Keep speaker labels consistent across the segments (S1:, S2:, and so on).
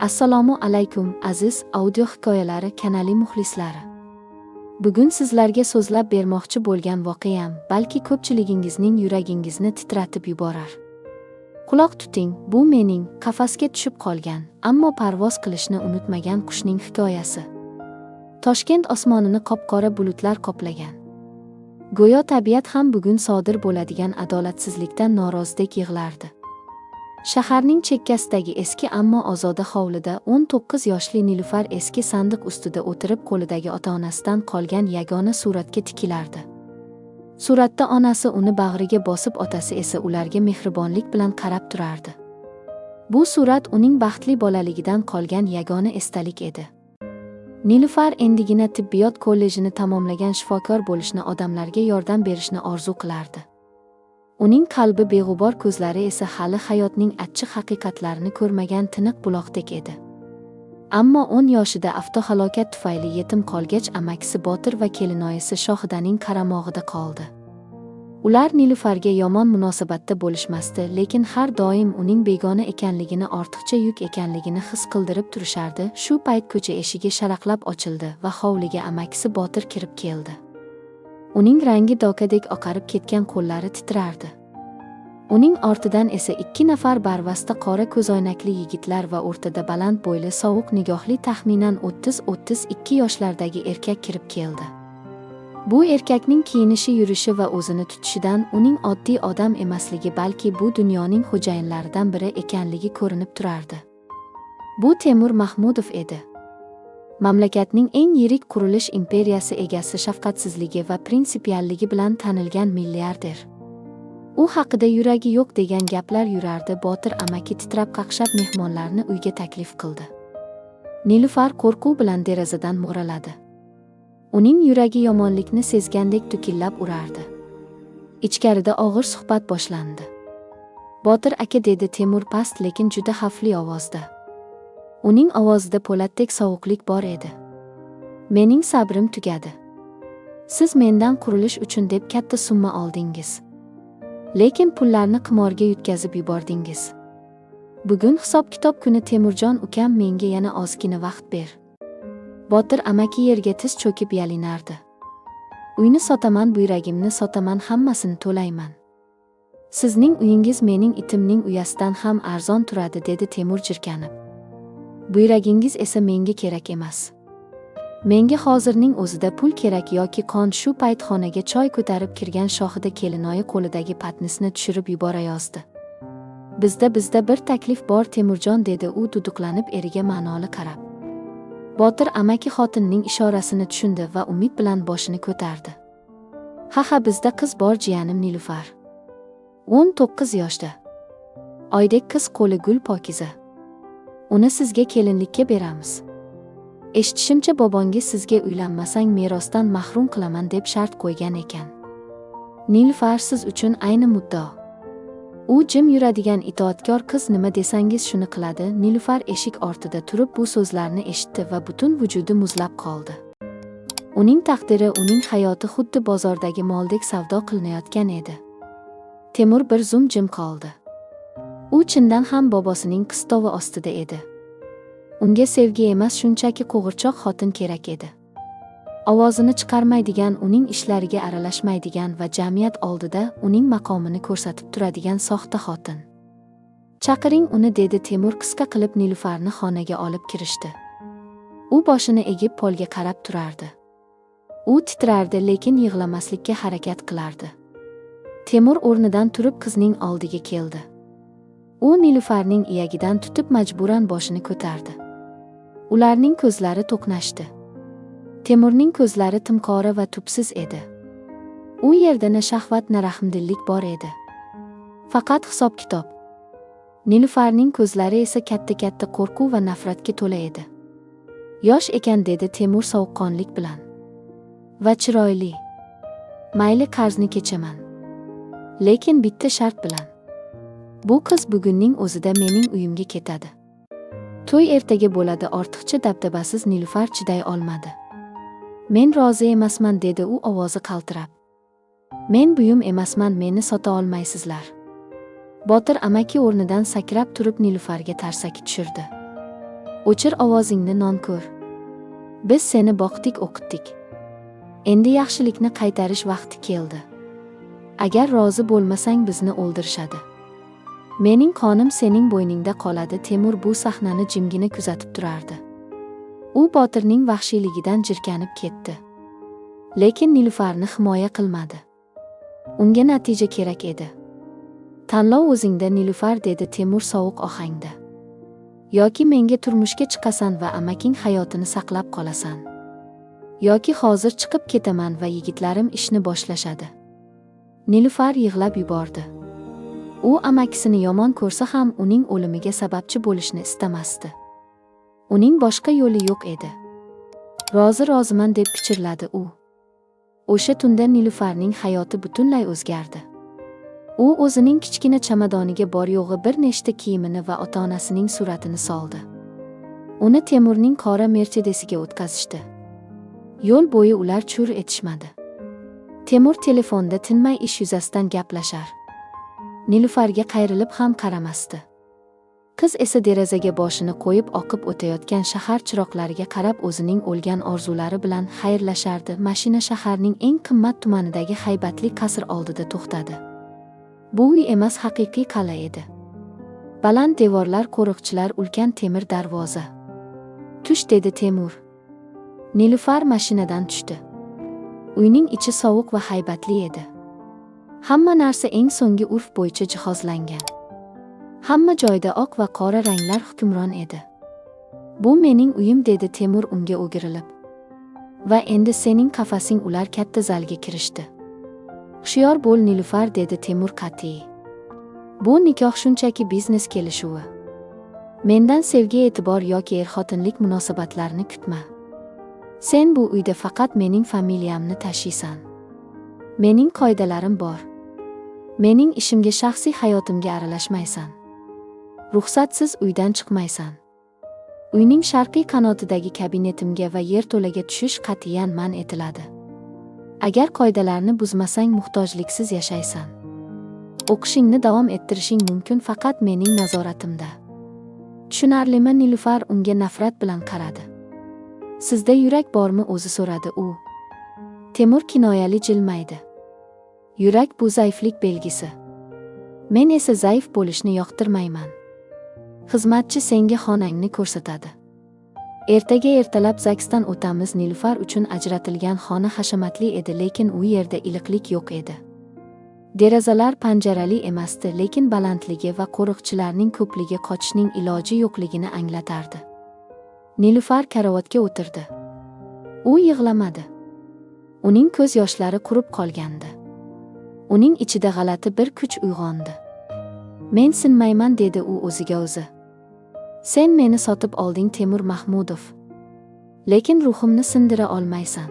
S1: Assalomu alaykum aziz audio hikoyalari kanali muxlislari. Bugun sizlarga so'zlab bermoqchi bo'lgan voqeam balki ko'pchiligingizning yuragingizni titratib yuborar. Quloq tuting, bu mening qafasga tushib qolgan, ammo parvoz qilishni unutmagan qushning hikoyasi. Toshkent osmonini qop-qora bulutlar qoplagan. Go'yo tabiat ham bugun sodir bo'ladigan adolatsizlikdan norozidek yig'lardi. Shaharning chekkasidagi eski ammo ozoda hovlida 19 yoshli Nilufar eski sandiq ustida o'tirib qo'lidagi ota-onasidan qolgan yagona suratga tikilardi. Suratda onasi uni bag'riga bosib, otasi esa ularga mehribonlik bilan qarab turardi. Bu surat uning baxtli bolaligidan qolgan yagona esdalik edi. Nilufar endigina tibbiyot kollejini tamomlagan shifokor bo'lishni, odamlarga yordam berishni orzu qilardi. Uning qalbi beg'ubor, ko'zlari esa hali hayotning achchiq haqiqatlarini ko'rmagan tiniq buloqdek edi. Ammo 10 yoshida avtohalokat tufayli yetim qolgach, amakisi Botir va kelinoyisi Shohidaning qaramog'ida qoldi. Ular Nilufarga yomon munosabatda bo'lishmasdi, lekin har doim uning begona ekanligini, ortiqcha yuk ekanligini his qildirib turishardi. Shu payt ko'cha eshigi sharaqlab ochildi va hovliga amakisi Botir kirib keldi. Uning rangi dokadek oqarib ketgan, qo'llari titrardi. Uning ortidan esa 2 nafar barvasta qora ko'zoynakli yigitlar va o'rtada baland bo'yli, sovuq nigohli, taxminan 30-32 yoshlardagi erkak kirib keldi. Bu erkakning kiyinishi, yurishi va o'zini tutishidan uning oddiy odam emasligi, balki bu dunyoning xo'jayinlaridan biri ekanligi ko'rinib turardi. Bu Temur Mahmudov edi. Mamlakatning eng yirik qurilish imperiyasi egasi, shafqatsizligi va prinsipialligi bilan tanilgan milliarder. U haqida yuragi yo'q degan gaplar yurardi. Botir amaki titrab qaqshab mehmonlarni uyga taklif qildi. Nilufar qo'rquv bilan derazadan mo'raladi. Uning yuragi yomonlikni sezgandek tukillab urardi. Ichkarida og'ir suhbat boshlandi. Botir aka, dedi Temur past lekin juda xavfli ovozda. Uning ovozida po'latdek sovuqlik bor edi. Mening sabrim tugadi. Siz mendan qurilish uchun deb katta summa oldingiz. Lekin pullarni qimorga yutkazib yubordingiz. Bugun hisob-kitob kuni. Temurjon ukam, menga yana ozgina vaqt ber. Botir amaki yerga tiz cho'kib yalinardi. Uyni sotaman, buyragimni sotaman, hammasini to'layman. Sizning uyingiz mening itimning uyasidan ham arzon turadi, dedi Temur jirkanib. Buyragingiz esa menga kerak emas. Menga hozirning o'zida pul kerak yoki qon. Shu payt xonaga choy ko'tarib kirgan Shohida kelinoyi qo'lidagi patnisni tushirib yuborayozdi. Bizda bir taklif bor Temurjon, dedi u duduqlanib eriga ma'noli qarab. Botir amaki xotinning ishorasini tushundi va umid bilan boshini ko'tardi. Ha, bizda qiz bor jiyanim Nilufar. 19 yoshda. Oydek qiz, qo'li gul, pokiza. Uni sizga kelinlikka beramiz. Eshitishimcha bobongiz sizga uylanmasang merosdan mahrum qilaman deb shart qo'ygan ekan. Nilufar siz uchun ayni muddao. U jim yuradigan itoatkor qiz, nima desangiz shuni qiladi. Nilufar eshik ortida turib bu so'zlarni eshitdi va butun vujudi muzlab qoldi. Uning taqdiri, uning hayoti xuddi bozordagi moldek savdo qilinayotgan edi. Temur bir zum jim qoldi. U chindan ham bobosining qistovi ostida edi. Unga sevgi emas, shunchaki qo'g'irchoq xotin kerak edi. Ovozini chiqarmaydigan, uning ishlariga aralashmaydigan va jamiyat oldida uning maqomini ko'rsatib turadigan soxta xotin. Chaqiring uni, dedi Temur qisqa qilib. Nilufarni xonaga olib kirishdi. U boshini egib polga qarab turardi. U titrardi, lekin yig'lamaslikka harakat qilardi. Temur o'rnidan turib qizning oldiga keldi. U Nilufarning iyagidan tutib majburan boshini ko'tardi. Ularning ko'zlari to'qnashdi. Temurning ko'zlari timqora va tubsiz edi. U yerda na shahvat, na rahmdillik bor edi. Faqat hisob-kitob. Nilufarning ko'zlari esa katta-katta qo'rquv va nafratga to'la edi. Yosh ekan, dedi Temur sovuqqonlik bilan. Va chiroyli. Mayli, qarzni kechaman. Lekin bitta shart bilan. Bu qiz bugunning o'zida mening uyimga ketadi. To'y ertaga bo'ladi. Ortiqcha dabdabasiz Nilufar chiday olmadi. Men rozi emasman, dedi u ovozi qaltirab. Men buyum emasman, meni sota olmaysizlar. Botir amaki o'rnidan sakrab turib Nilufarga tarsaki tushirdi. O'chir ovozingni nonko'r. Biz seni boqdik, o'qitdik. Endi yaxshilikni qaytarish vaqti keldi. Agar rozi bo'lmasang bizni o'ldirishadi. Mening qonim sening bo'yningda qoladi. Temur bu sahnani jimgina kuzatib turardi. U Botirning vahshiyligidan jirkanib ketdi. Lekin Nilufarni himoya qilmadi. Unga natija kerak edi. Tanlov o'zingda, Nilufar, dedi Temur sovuq ohangda. Yoki menga turmushga chiqasan va amaking hayotini saqlab qolasan. Yoki hozir chiqib ketaman va yigitlarim ishni boshlashadi. Nilufar yig'lab yubordi. U amakisini yomon ko'rsa ham uning o'limiga sababchi bo'lishni istamasdi. Uning boshqa yo'li yo'q edi. Roziman deb pichirladi u. O'sha tunda Nilufarning hayoti butunlay o'zgardi. U o'zining kichkina chamadoniga bor-yo'g'i bir nechta kiyimini va ota-onasining suratini soldi. Uni Temurning qora Mercedesiga o'tkazishdi. Yo'l bo'yi ular chur etishmadi. Temur telefonda tinmay ish yuzasidan gaplashar. Nilufarga qayrilib ham qaramasdi. Qiz esa derazaga boshini qo'yib oqib o'tayotgan shahar chiroqlariga qarab o'zining o'lgan orzulari bilan xayrlashardi. Mashina shaharning eng qimmat tumanidagi haybatli qasr oldida to'xtadi. Bu uy emas, haqiqiy qal'a edi. Baland devorlar, qo'riqchilar, ulkan temir darvoza. Tush, dedi Temur. Nilufar mashinadan tushdi. Uyning ichi sovuq va haybatli edi. Hamma narsa eng so'nggi urf bo'yicha jihozlangan. Hamma joyda oq va qora ranglar hukmron edi. Bu mening uyim, dedi Temur unga o'girilib. Va endi sening qafasing. Ular katta zalga kirishdi. Hushyor bo'l, Nilufar, dedi Temur qat'iy. Bu nikoh shunchaki biznes kelishuvi. Mendan sevgi, e'tibor yoki er-xotinlik munosabatlarini kutma. Sen bu uyda faqat mening familiyamni tashiysan. Mening qoidalarim bor. Mening ishimga, shaxsiy hayotimga aralashmaysan. Ruxsatsiz uydan chiqmaysan. Uyning sharqiy qanotidagi kabinetimga va yerto'laga tushish qat'iyan man etiladi. Agar qoidalarni buzmasang muhtojliksiz yashaysan. O'qishingni davom ettirishing mumkin, faqat mening nazoratimda. Tushunarlimi? Nilufar unga nafrat bilan qaradi. Sizda yurak bormi? O'zi so'radi u. Temur kinoyali jilmaydi. Yurak bu zaiflik belgisi. Men esa zaif bo'lishni yoqtirmayman. Xizmatchi senga xonangni ko'rsatadi. Ertaga ertalab zaksdan o'tamiz. Nilufar uchun ajratilgan xona hashamatli edi, lekin u yerda iliqlik yo'q edi. Derazalar panjarali emasdi, lekin balandligi va qo'riqchilarning ko'pligi qochishning iloji yo'qligini anglatardi. Nilufar karavotga o'tirdi. U yig'lamadi. Uning ko'z yoshlari qurib qolgandi. Uning ichida g'alati bir kuch uyg'ondi. Men sinmayman, dedi u o'ziga o'zi. Sen meni sotib olding, Temur Mahmudov. Lekin ruhimni sindira olmaysan.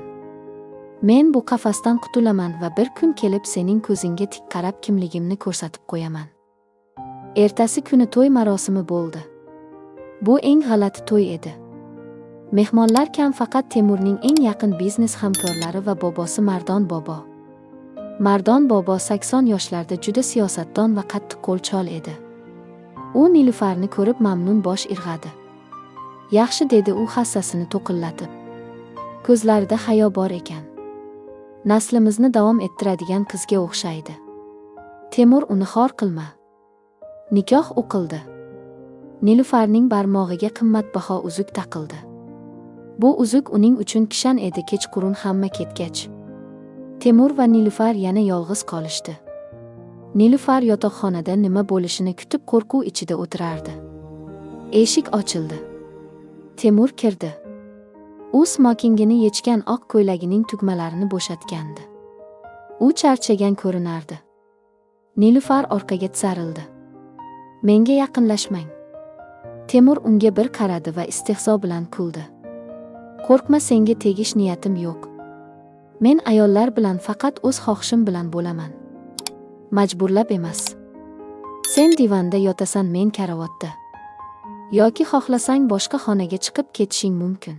S1: Men bu qafasdan qutulaman va bir kun kelib sening ko'zingga tik qarab kimligimni ko'rsatib qo'yaman. Ertasi kuni to'y marosimi bo'ldi. Bu eng g'alati to'y edi. Mehmonlar kam, faqat Temurning eng yaqin biznes hamkorlari va bobosi Mardon bobo. Mardon bobo 80 yoshlarda, juda siyosatdon va qattiqqo'l chol edi. U Nilufarni ko'rib mamnun bosh irg'adi. Yaxshi, dedi u hassasini to'qillatib. Ko'zlarida hayo bor ekan. Naslimizni davom ettiradigan qizga o'xshaydi. Temur, uni xor qilma. Nikoh o'qildi. Nilufarning barmog'iga qimmatbaho uzuk taqildi. Bu uzuk uning uchun kishan edi. Kechqurun hamma ketgach, Temur va Nilufar yana yolg'iz qolishdi. Nilufar yotoqxonada nima bo'lishini kutib qo'rquv ichida o'tirardi. Eshik ochildi. Temur kirdi. U smokingini yechgan, oq ko'ylagining tugmalarini bo'shatgandi. U charchagan ko'rinardi. Nilufar orqaga tisarildi. Menga yaqinlashmang. Temur unga bir qaradi va istehzo bilan kuldi. Qo'rqma, senga tegish niyatim yo'q. Men ayollar bilan faqat o'z xohishim bilan bo'laman. Majburlab emas. Sen divanda yotasan, men karavotda. Yoki xohlasang boshqa xonaga chiqib ketishing mumkin.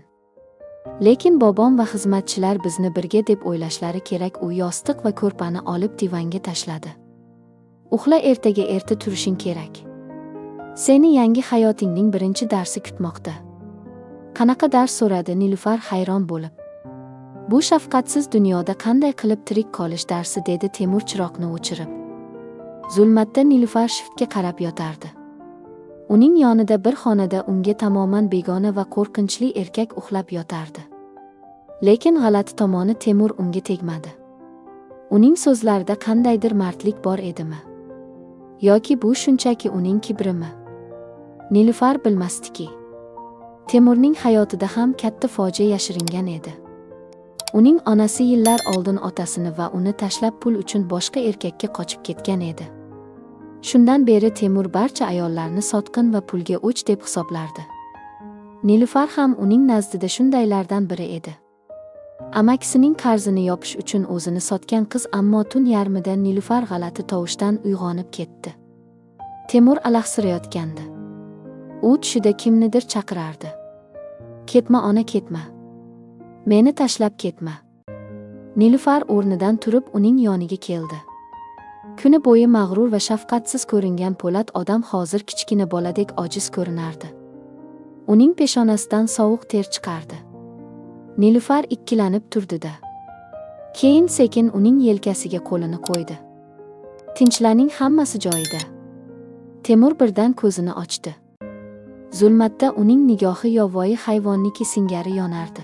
S1: Lekin bobom va xizmatchilar bizni birga deb o'ylashlari kerak. U yostiq va ko'rpani olib divanga tashladi. Uxla, ertaga erta turishing kerak. Seni yangi hayotingning birinchi darsi kutmoqda. Qanaqa dars so'radi Nilufar hayron bo'lib. Bu shafqatsiz dunyoda qanday qilib tirik qolish darsi, dedi Temur chiroqni o'chirib. Zulmatda Nilufar shiftga qarab yotardi. Uning yonida bir xonada unga tamoman begona va qo'rqinchli erkak uxlab yotardi. Lekin g'alati tomoni Temur unga tegmadi. Uning so'zlarida qandaydir mardlik bor edimi? Yoki bu shunchaki uning kibrimi? Nilufar bilmasdiki, Temurning hayotida ham katta fojia yashiringan edi. Uning onasi yillar oldin otasini va uni tashlab pul uchun boshqa erkakka qochib ketgan edi. Shundan beri Temur barcha ayollarni sotqin va pulga o'ch deb hisoblardi. Nilufar ham uning nazdida shundaylardan biri edi. Amakisining qarzini yopish uchun o'zini sotgan qiz, ammo tun yarmida Nilufar g'alati tovushdan uyg'onib ketdi. Temur alahsirayotgandi. U tushida kimnidir chaqirardi. Ketma ona, ketma. Meni tashlab ketma. Nilufar o'rnidan turib uning yoniga keldi. Kuni bo'yi mag'rur va shafqatsiz ko'ringan Po'lat odam hozir kichkina boladek ojiz ko'rinardi. Uning peshonasidan sovuq ter chiqardi. Nilufar ikkilanib turdi-da. Keyin sekin uning yelkasiga qo'lini qo'ydi. Tinchlarning hammasi joyida. Temur birdan ko'zini ochdi. Zulmatda uning nigohi yovvoyi hayvonniki singari yonardi.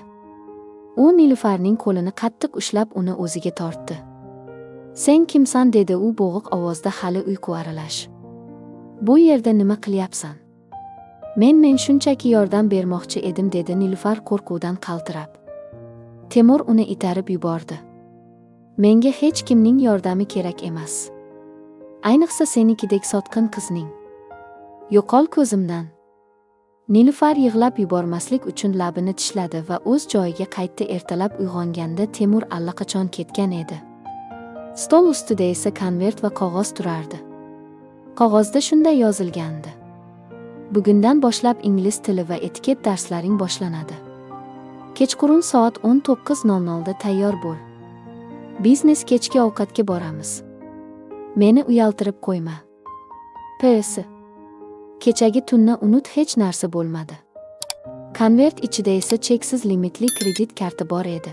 S1: U Nilufarning qo'lini qattiq ushlab uni o'ziga tortdi. Sen kimsan, dedi u bo'g'iq ovozda, hali uyqu aralash. Bu yerda nima qilyapsan? Men shunchaki yordam bermoqchi edim, dedi Nilufar qo'rquvdan qaltirab. Temur uni itarib yubordi. Menga hech kimning yordami kerak emas. Ayniqsa senikidek sotqin qizning. Yo'qol ko'zimdan. Nilufar yig'lab yubormaslik uchun labini tishladi va o'z joyiga qaytdi. Ertalab uyg'onganda Temur allaqachon ketgan edi. Stol ustida esa konvert va qog'oz turardi. Qog'ozda shunday yozilgandi: bugundan boshlab ingliz tili va etiket darslaring boshlanadi. Kechqurun soat 19:00 da tayyor bo'l. Biznes kechki ovqatga boramiz. Meni uyaltirib qo'yma. PS. Kechagi tunni unut, hech narsa bo'lmadi. Konvert ichida esa cheksiz limitli kredit karti bor edi.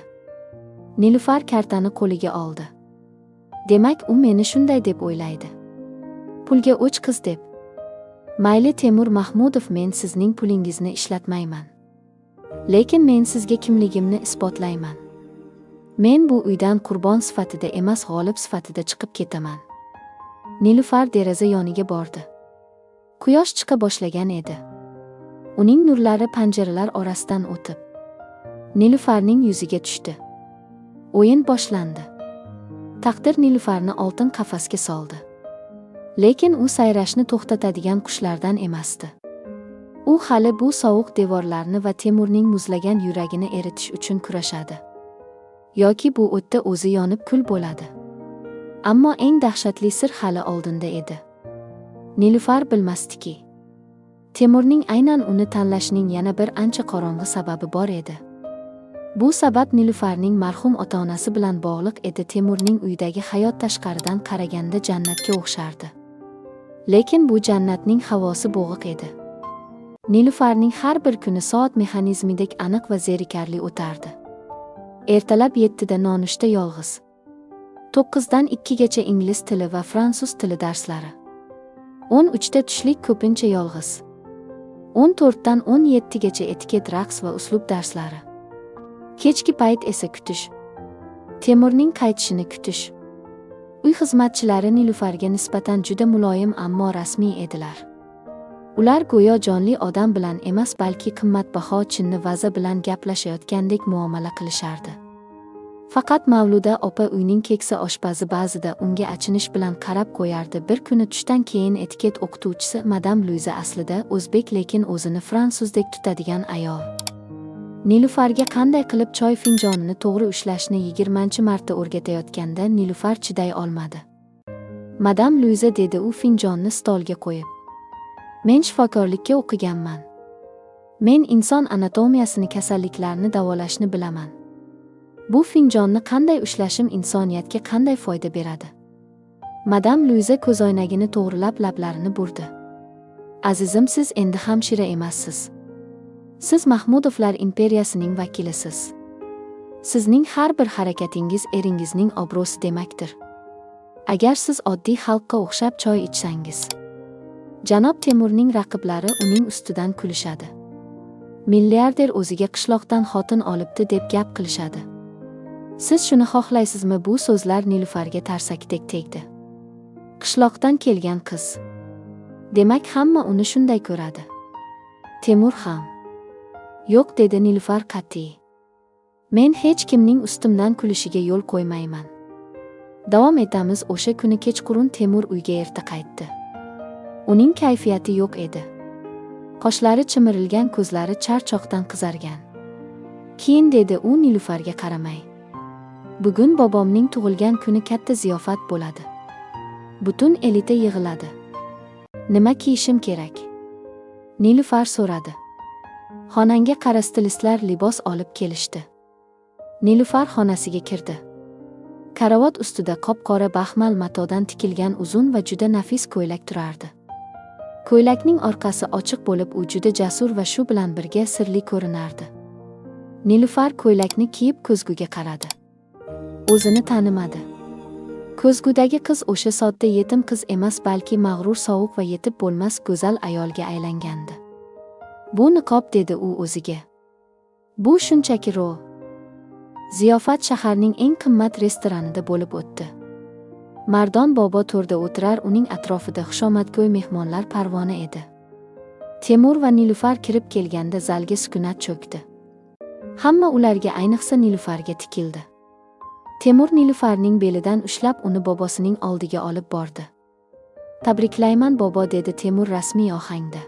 S1: Nilufar kartani qo'liga oldi. Demak, u meni shunday deb o'ylaydi. Pulga o'ch qiz deb. Mayli Temur Mahmudov, men sizning pulingizni ishlatmayman. Lekin men sizga kimligimni isbotlayman. Men bu uydan qurbon sifatida emas, g'olib sifatida chiqib ketaman. Nilufar deraza yoniga bordi. Quyosh chiqa boshlagan edi. Uning nurlari panjaralar orasidan o'tib Nilufarning yuziga tushdi. O'yin boshlandi. Taqdir Nilufarni oltin qafasga soldi. Lekin u sayrashni to'xtatadigan qushlardan emasdi. U hali bu sovuq devorlarni va Temurning muzlagan yuragini eritish uchun kurashadi. Yoki bu o'tda o'zi yonib kul bo'ladi. Ammo eng dahshatli sir hali oldinda edi. Nilufar bilmasdiki, Temurning aynan uni tanlashining yana bir ancha qorong'i sababi bor edi. Bu sabab Nilufarning marhum ota-onasi bilan bog'liq edi. Temurning uydagi hayot tashqaridan qaraganda jannatga o'xshardi. Lekin bu jannatning havosi bo'g'iq edi. Nilufarning har bir kuni soat mexanizmidek aniq va zerikarli o'tardi. Ertalab 7da nonushta yolg'iz. 9dan 2gacha ingliz tili va fransuz tili darslari. 13da tushlik ko'pincha yolg'iz. 14dan 17gacha etiket, raqs va uslub darslari. Kechki payt esa kutish. Temurning qaytishini kutish. Uy xizmatchilari Nilufarga nisbatan juda muloyim ammo rasmiy edilar. Ular go'yo jonli odam bilan emas, balki qimmatbaho chinni vaza bilan gaplashayotgandek muomala qilishardi. Faqat Mavluda opa, uyning keksa oshpazi, ba'zida unga achinish bilan qarab qo'yardi. Bir kuni tushdan keyin etiket o'qituvchisi Madam Luiza, aslida o'zbek lekin o'zini fransuzdek tutadigan ayol, Nilufarga qanday qilib choy finjonini to'g'ri ushlashni 20-marta o'rgatayotganda Nilufar chiday olmadi. Madam Luiza, dedi u finjonni stolga qo'yib. Men shifokorlikka o'qiganman. Men inson anatomiyasini, kasalliklarni davolashni bilaman. Bu finjonni qanday ushlashim insoniyatga qanday foyda beradi? Madam Luiza ko'zoynagini to'g'rilab lablarini burdi. Azizim, siz endi hamshira emassiz. Siz Mahmudovlar imperiyasining vakilisiz. Sizning har bir harakatingiz eringizning obro'si demakdir. Agar siz oddiy xalqqa o'xshab choy ichsangiz, janob Temurning raqiblari uning ustidan kulishadi. Milliarder o'ziga qishloqdan xotin olibdi deb gap qilishadi. Siz shuni xohlaysizmi? Bu so'zlar Nilufarga tarsakdek tegdi. Qishloqdan kelgan qiz. Demak, hamma uni shunday ko'radi. Temur ham. Yo'q, dedi Nilufar qat'iy. Men hech kimning ustimdan kulishiga yo'l qo'ymayman. Davom etamiz. O'sha kuni kechqurun Temur uyga erta qaytdi. Uning kayfiyati yo'q edi. Qoshlari chimirilgan, ko'zlari charchoqdan qizargan. Keyin dedi u Nilufarga qaramay: "Bugun bobomning tug'ilgan kuni, katta ziyofat bo'ladi. Butun elita yig'iladi. Nima kiyishim kerak?" Nilufar so'radi. Xonanga qara stilistlar libos olib kelishdi. Nilufar xonasiga kirdi. Karavot ustida qop-qora baxmal matodan tikilgan uzun va juda nafis ko'ylak turardi. Ko'ylakning orqasi ochiq bo'lib, u juda jasur va shu bilan birga sirli ko'rinardi. Nilufar ko'ylakni kiyib ko'zguga qaradi. O'zini tanimadi. Ko'zgudagi qiz o'sha sodda yetim qiz emas, balki mag'rur, sovuq va yetib bo'lmas go'zal ayolga aylangandi. Bu niqob, dedi u o'ziga. Bu shunchaki ro. Ziyofat shaharning eng qimmat restoranida bo'lib o'tdi. Mardon bobo to'rda o'tirar, uning atrofida xushomadgo'y mehmonlar parvona edi. Temur va Nilufar kirib kelganda zalga sukunat cho'kdi. Hamma ularga, ayniqsa Nilufarga tikildi. Temur Nilufarning belidan ushlab uni bobosining oldiga olib bordi. "Tabriklayman bobo", dedi Temur rasmiy ohangda.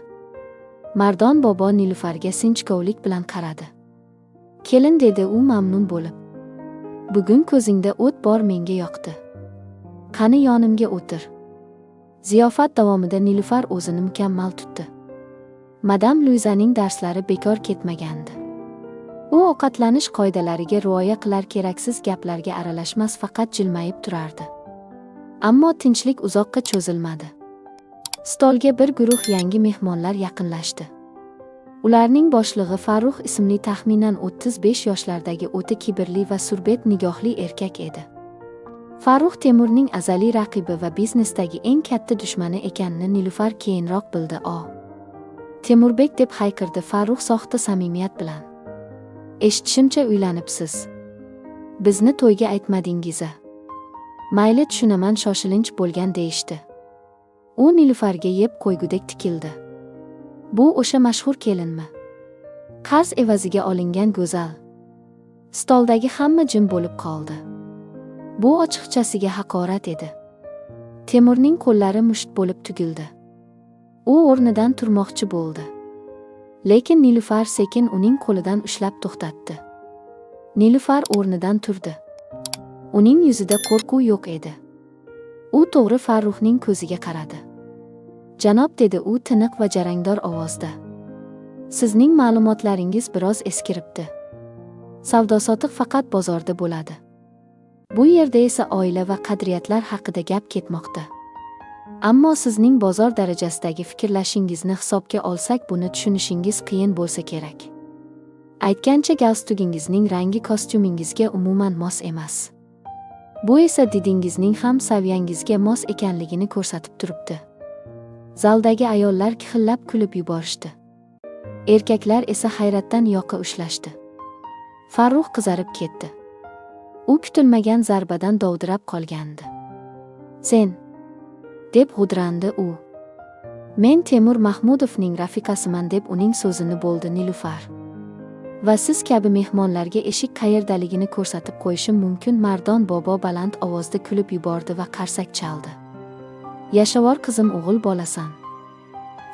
S1: Mardon bobo Nilufarga sinchkovlik bilan qaradi. "Kelin", dedi u mamnun bo'lib. "Bugun ko'zingda o't bor, menga yoqdi. Qani yonimga o'tir." Ziyofat davomida Nilufar o'zini mukammal tutdi. Madam Luizaning darslari bekor ketmagandi. U ovqatlanish qoidalariga rioya qilar, keraksiz gaplarga aralashmas, faqat jilmayib turardi. Ammo tinchlik uzoqqa cho'zilmadi. Stolga bir guruh yangi mehmonlar yaqinlashdi. Ularning boshlig'i Farruh ismli taxminan 35 yoshlardagi o'ta kibrli va surbet nigohli erkak edi. Farruh Temurning azaliy raqibi va biznesdagi eng katta dushmani ekanini Nilufar keyinroq bildi. "Temurbek", deb hayqirdi Farruh soxta samimiyat bilan. "Eshitishimcha uylanibsiz. Bizni to'yga aytmadingiz-a?" "Mayli, tushunaman, shoshilinch bo'lgan deyishdi." U Nilufarga yeb qo'ygudek tikildi. "Bu o'sha mashhur kelinmi? Qarz evaziga olingan go'zal?" Stoldagi hamma jim bo'lib qoldi. Bu ochiqchasiga haqorat edi. Temurning qo'llari musht bo'lib tugildi. U o'rnidan turmoqchi bo'ldi. Lekin Nilufar sekin uning qo'lidan ushlab to'xtatdi. Nilufar o'rnidan turdi. Uning yuzida qo'rquv yo'q edi. U to'g'ri Farruhning ko'ziga qaradi. "Janob", dedi u tiniq va jarangdor ovozda. "Sizning ma'lumotlaringiz biroz eskiribdi. Savdo-sotiq faqat bozorda bo'ladi. Bu yerda esa oila va qadriyatlar haqida gap ketmoqda. Ammo sizning bozor darajasidagi fikrlashingizni hisobga olsak, buni tushunishingiz qiyin bo'lsa kerak. Aytgancha, galstugingizning rangi kostyumingizga umuman mos emas. Bu esa didingizning ham saviyangizga mos ekanligini ko'rsatib turibdi." Zaldagi ayollar kixillab kulib yuborishdi. Erkaklar esa hayratdan yoqa ushlashdi. Farruh qizarib ketdi. U kutilmagan zarbadan dovdirab qolgandi. "Sen", deb g'udrandi u. "Men Temur Mahmudovning rafiqasiman", deb uning so'zini bo'ldi Nilufar. "Va siz kabi mehmonlarga eshik qayerdaligini ko'rsatib qo'yishim mumkin." Mardon bobo baland ovozda kulib yubordi va qarsak chaldi. "Yashavor qizim, o'g'il bolasan."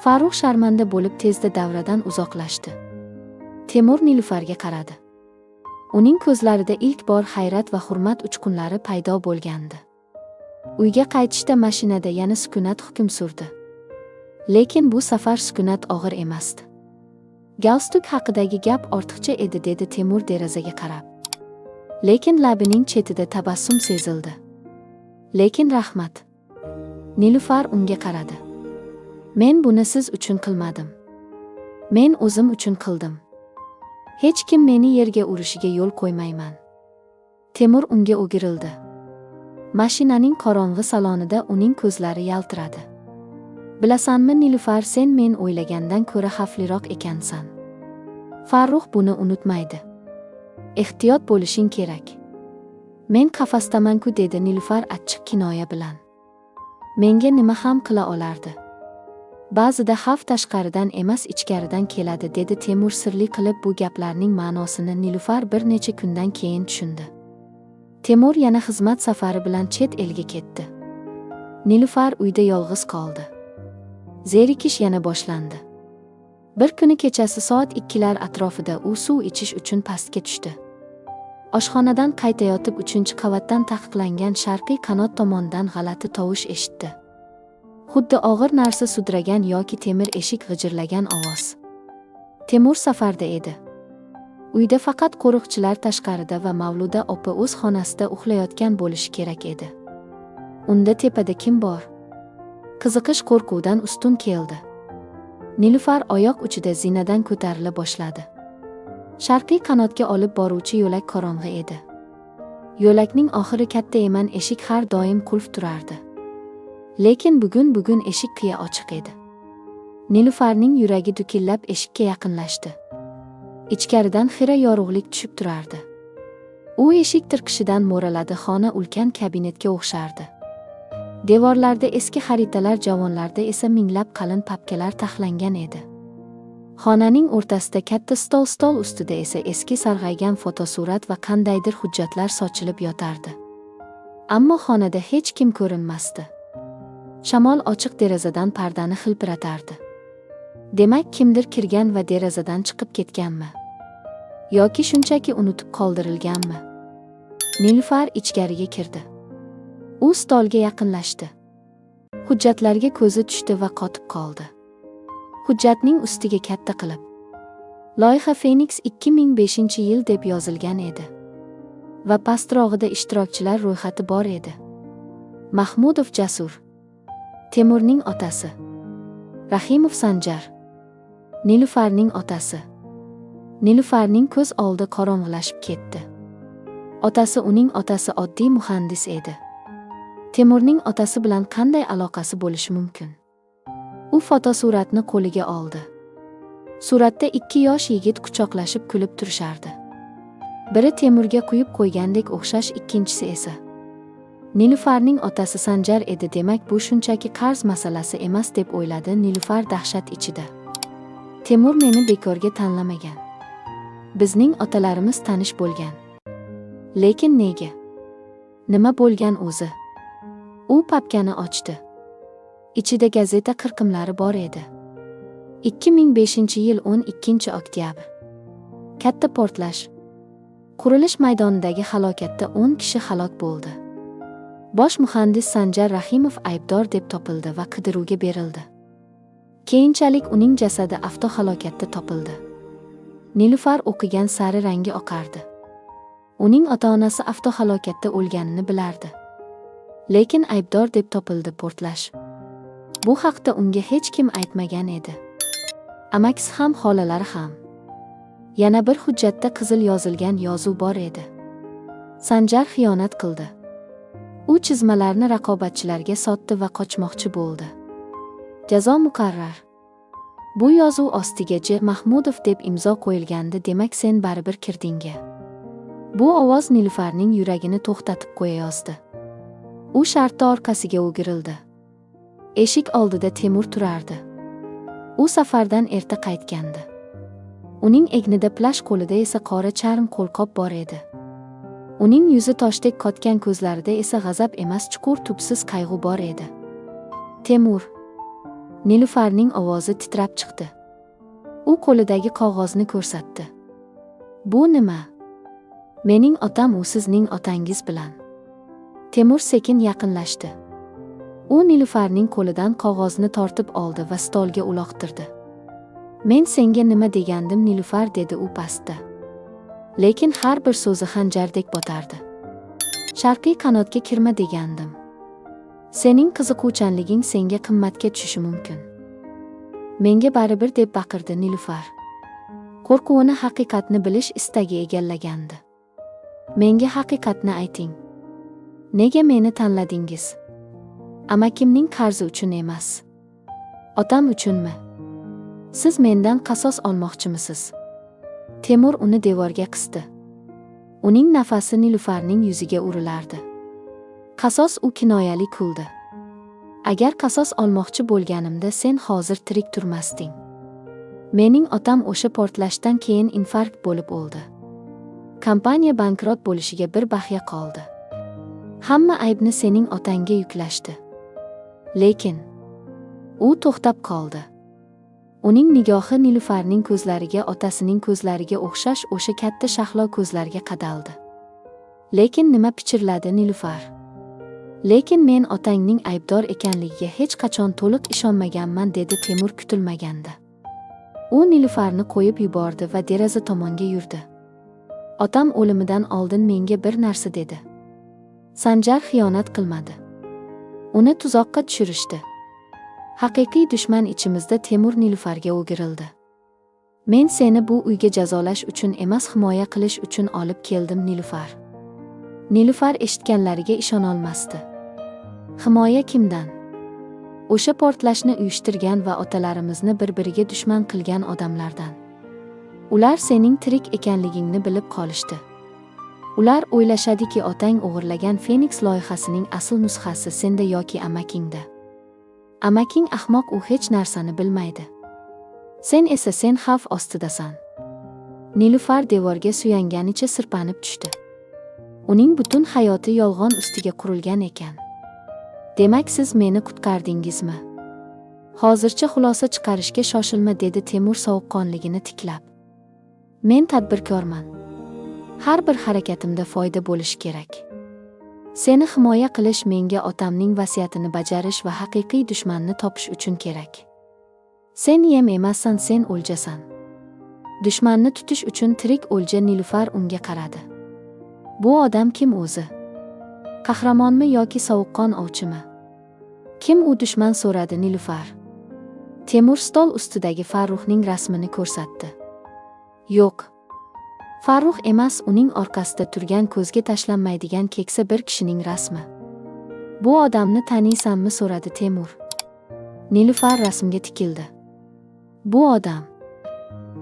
S1: Farruh sharmanda bo'lib tezda davradan uzoqlashdi. Temur Nilufarga qaradi. Uning ko'zlarida ilk bor hayrat va hurmat uchqunlari paydo bo'lgandi. Uyga qaytishda mashinada yana sukunat hukm surdi. Lekin bu safar sukunat og'ir emasdi. "Galstuk haqidagi gap ortiqcha edi", dedi Temur derazaga qarab. Lekin labining chetida tabassum sezildi. "Lekin rahmat." Nilufar unga qaradi. "Men buni siz uchun qilmadim. Men o'zim uchun qildim." Hech kim meni yerga urishiga yo'l qo'ymayman. Temur unga o'girildi. Mashinaning qorong'i salonida uning ko'zlari yaltiradi. Bilasanmi Nilufar, sen men o'ylagandan ko'ra xavfliroq ekansan. Farruh buni unutmaydi. Ehtiyot bo'lishing kerak. Men qafasdaman-ku, dedi Nilufar achchiq kinoya bilan. Menga nima ham qila olardi? Ba'zida xavf tashqaridan emas, ichkaridan keladi, dedi Temur sirli qilib. Bu gaplarning ma'nosini Nilufar bir necha kundan keyin tushundi. Temur yana xizmat safari bilan chet elga ketdi. Nilufar uyda yolg'iz qoldi. Zerikish yana boshlandi. Bir kuni kechasi soat 2lar atrofida u suv ichish uchun pastga tushdi. Oshxonadan qaytayotib 3-qavatdan taqiqlangan Sharqiy qanot tomonidan g'alati tovush eshitdi. Xuddi og'ir narsa sudragan yoki temir eshik g'ijirlagan ovoz. Temur safarda edi. Uyda faqat qo'riqchilar tashqarida va Mavluda opa o'z xonasida uxlayotgan bo'lishi kerak edi. Unda tepada kim bor? Qiziqish qo'rquvdan ustun keldi. Nilufar oyoq uchida zinadan ko'tarila boshladi. Sharqiy qanotga olib boruvchi yo'lak qorong'i edi. Yo'lakning oxiri katta eman eshik har doim qulf turardi. Lekin bugun eshik qiya ochiq edi. Nilufarning yuragi dukillab eshikka yaqinlashdi. Ichkaridan xira yorug'lik tushib turardi. U eshik tirqishidan mo'raladi. Xona ulkan kabinetga o'xshardi. Devorlarda eski xaritalar, javonlarda esa minglab qalin papkalar taxlangan edi. Xonaning o'rtasida katta stol ustida esa eski sarg'aygan fotosurat va qandaydir hujjatlar sochilib yotardi. Ammo xonada hech kim ko'rinmasdi. Shamol ochiq derazadan pardani hilpiratardi. Demak, kimdir kirgan va derazadan chiqib ketganmi? Yoki shunchaki unutib qoldirilganmi? Nilufar ichkariga kirdi. U stolga yaqinlashdi. Hujjatlarga ko'zi tushdi va qotib qoldi. Hujjatning ustiga katta qilib loyiha Phoenix 2005-yil deb yozilgan edi va pastrog'ida ishtirokchilar ro'yxati bor edi. Mahmudov Jasur, Temurning otasi, Rahimov Sanjar, Nilufarning otasi. Nilufarning ko'z oldi qorong'ilashib ketdi. Otasi, uning otasi oddiy muhandis edi. Temurning otasi bilan qanday aloqasi bo'lishi mumkin? U fotosuratni qo'liga oldi. Suratda 2 yosh yigit quchoqlashib kulib turishardi. Biri Temurga quyib qo'ygandek o'xshash, ikkinchisi esa Nilufarning otasi Sanjar edi. Demak, bu shunchaki qarz masalasi emas, deb o'yladi Nilufar dahshat ichida. Temur meni bekorga tanlamagan. Bizning otalarimiz tanish bo'lgan. Lekin nega? Nima bo'lgan o'zi? U papkani ochdi. Ichida gazeta qirqimlari bor edi. 2005-yil 12-oktyabr. Katta portlash. Qurilish maydonidagi halokatda 10 kishi halok bo'ldi. Bosh muhandis Sanjar Rahimov aybdor deb topildi va qidiruvga berildi. Keyinchalik uning jasadi avtohalokatda topildi. Nilufar o'qigan sari rangi oqardi. Uning ota-onasi avtohalokatda o'lganini bilardi. Lekin aybdor deb topildi. Portlash. Bu haqda unga hech kim aytmagan edi. Amakisi ham, xolalari ham. Yana bir hujjatda qizil yozilgan yozuv bor edi. Sanjar xiyonat qildi. U chizmalarni raqobatchilarga sotdi va qochmoqchi bo'ldi. Jazo muqarrar. Bu yozuv ostiga J. Mahmudov deb imzo qo'yilgandi. Demak, sen baribir kirdingga. Bu ovoz Nilufarning yuragini to'xtatib qo'yayozdi. U shartta orqasiga o'girildi. Eshik oldida Temur turardi. U safardan erta qaytgandi. Uning egnida plash, qo'lida esa qora charm qo'lqop bor edi. Uning yuzi toshdek qotgan, ko'zlarida esa g'azab emas, chuqur tubsiz qayg'u bor edi. Temur. Nilufarning ovozi titrab chiqdi. U qo'lidagi qog'ozni ko'rsatdi. Bu nima? Mening otam, u sizning otangiz bilan. Temur sekin yaqinlashdi. U Nilufarning qo'lidan qog'ozni tortib oldi va stolga uloqtirdi. Men senga nima degandim, Nilufar, dedi u pastda. Lekin har bir so'zi xanjardek botardi. Sharqiy qanotga kirma degandim. Sening qiziquvchanliging senga qimmatga tushishi mumkin. Menga baribir, deb baqirdi Nilufar. Qo'rquvini haqiqatni bilish istagi egallagandi. Menga haqiqatni ayting. Nega meni tanladingiz? Amakimning qarzi uchun emas. Otam uchunmi? Siz mendan qasos olmoqchimisiz? Temur uni devorga qisdi. Uning nafasi Nilufarning yuziga urilardi. Qasos u kinoyali kuldi. Agar qasos olmoqchi bo'lganimda sen hozir tirik turmasding. Mening otam o'sha portlashdan keyin infarkt bo'lib o'ldi. Kompaniya bankrot bo'lishiga bir bahya qoldi. Hamma aybni sening otangga yuklashdi. Lekin u to'xtab qoldi. Uning nigohi Nilufarning ko'zlariga otasining ko'zlariga o'xshash o'sha katta shahlo ko'zlarga qadaldi. Lekin nima pichirladi Nilufar? Lekin men otangning aybdor ekanligiga hech qachon to'liq ishonmaganman, dedi Temur kutilmaganda. U Nilufarni qo'yib yubordi va deraza tomonga yurdi. Otam o'limidan oldin menga bir narsa dedi. Sanjar xiyonat qilmadi. Uni tuzoqqa tushirishdi. Haqiqiy dushman ichimizda Temur Nilufarga o'girildi. Men seni bu uyga jazolash uchun emas, himoya qilish uchun olib keldim, Nilufar. Nilufar eshitganlariga ishonolmasdi. Himoya kimdan? O'sha portlashni uyushtirgan va otalarimizni bir-biriga dushman qilgan odamlardan. Ular sening tirik ekanligingni bilib qolishdi. Ular o'ylashadiki, otang o'g'irlagan Phoenix loyihasining asl nusxasi senda yoki amakingda. Amaking ahmoq, u hech narsani bilmaydi. Sen esa sen xavf ostidasan. Nilufar devorga suyanganicha sirpanib tushdi. Uning butun hayoti yolg'on ustiga qurilgan ekan. Demak, siz meni qutqardingizmi? Hozircha xulosa chiqarishga shoshilma, dedi Temur sovuqqonligini tiklab. Men tadbirkorman. Har bir harakatimda foyda bo'lishi kerak. Seni himoya qilish menga otamning vasiyatini bajarish va haqiqiy dushmanni topish uchun kerak. Sen yem emassan, sen o'ljasan. Dushmanni tutish uchun tirik o'lja. Nilufar unga qaradi. Bu odam kim o'zi? Qahramonmi yoki sovuqqon ovchimi? Kim u dushman, so'radi Nilufar. Temur stol ustidagi Farruxning rasmini ko'rsatdi. Yo'q. Farruh emas, uning orqasida turgan ko'zga tashlanmaydigan keksa bir kishining rasmi. Bu odamni taniysanmi, so'radi Temur. Nilufar rasmga tikildi.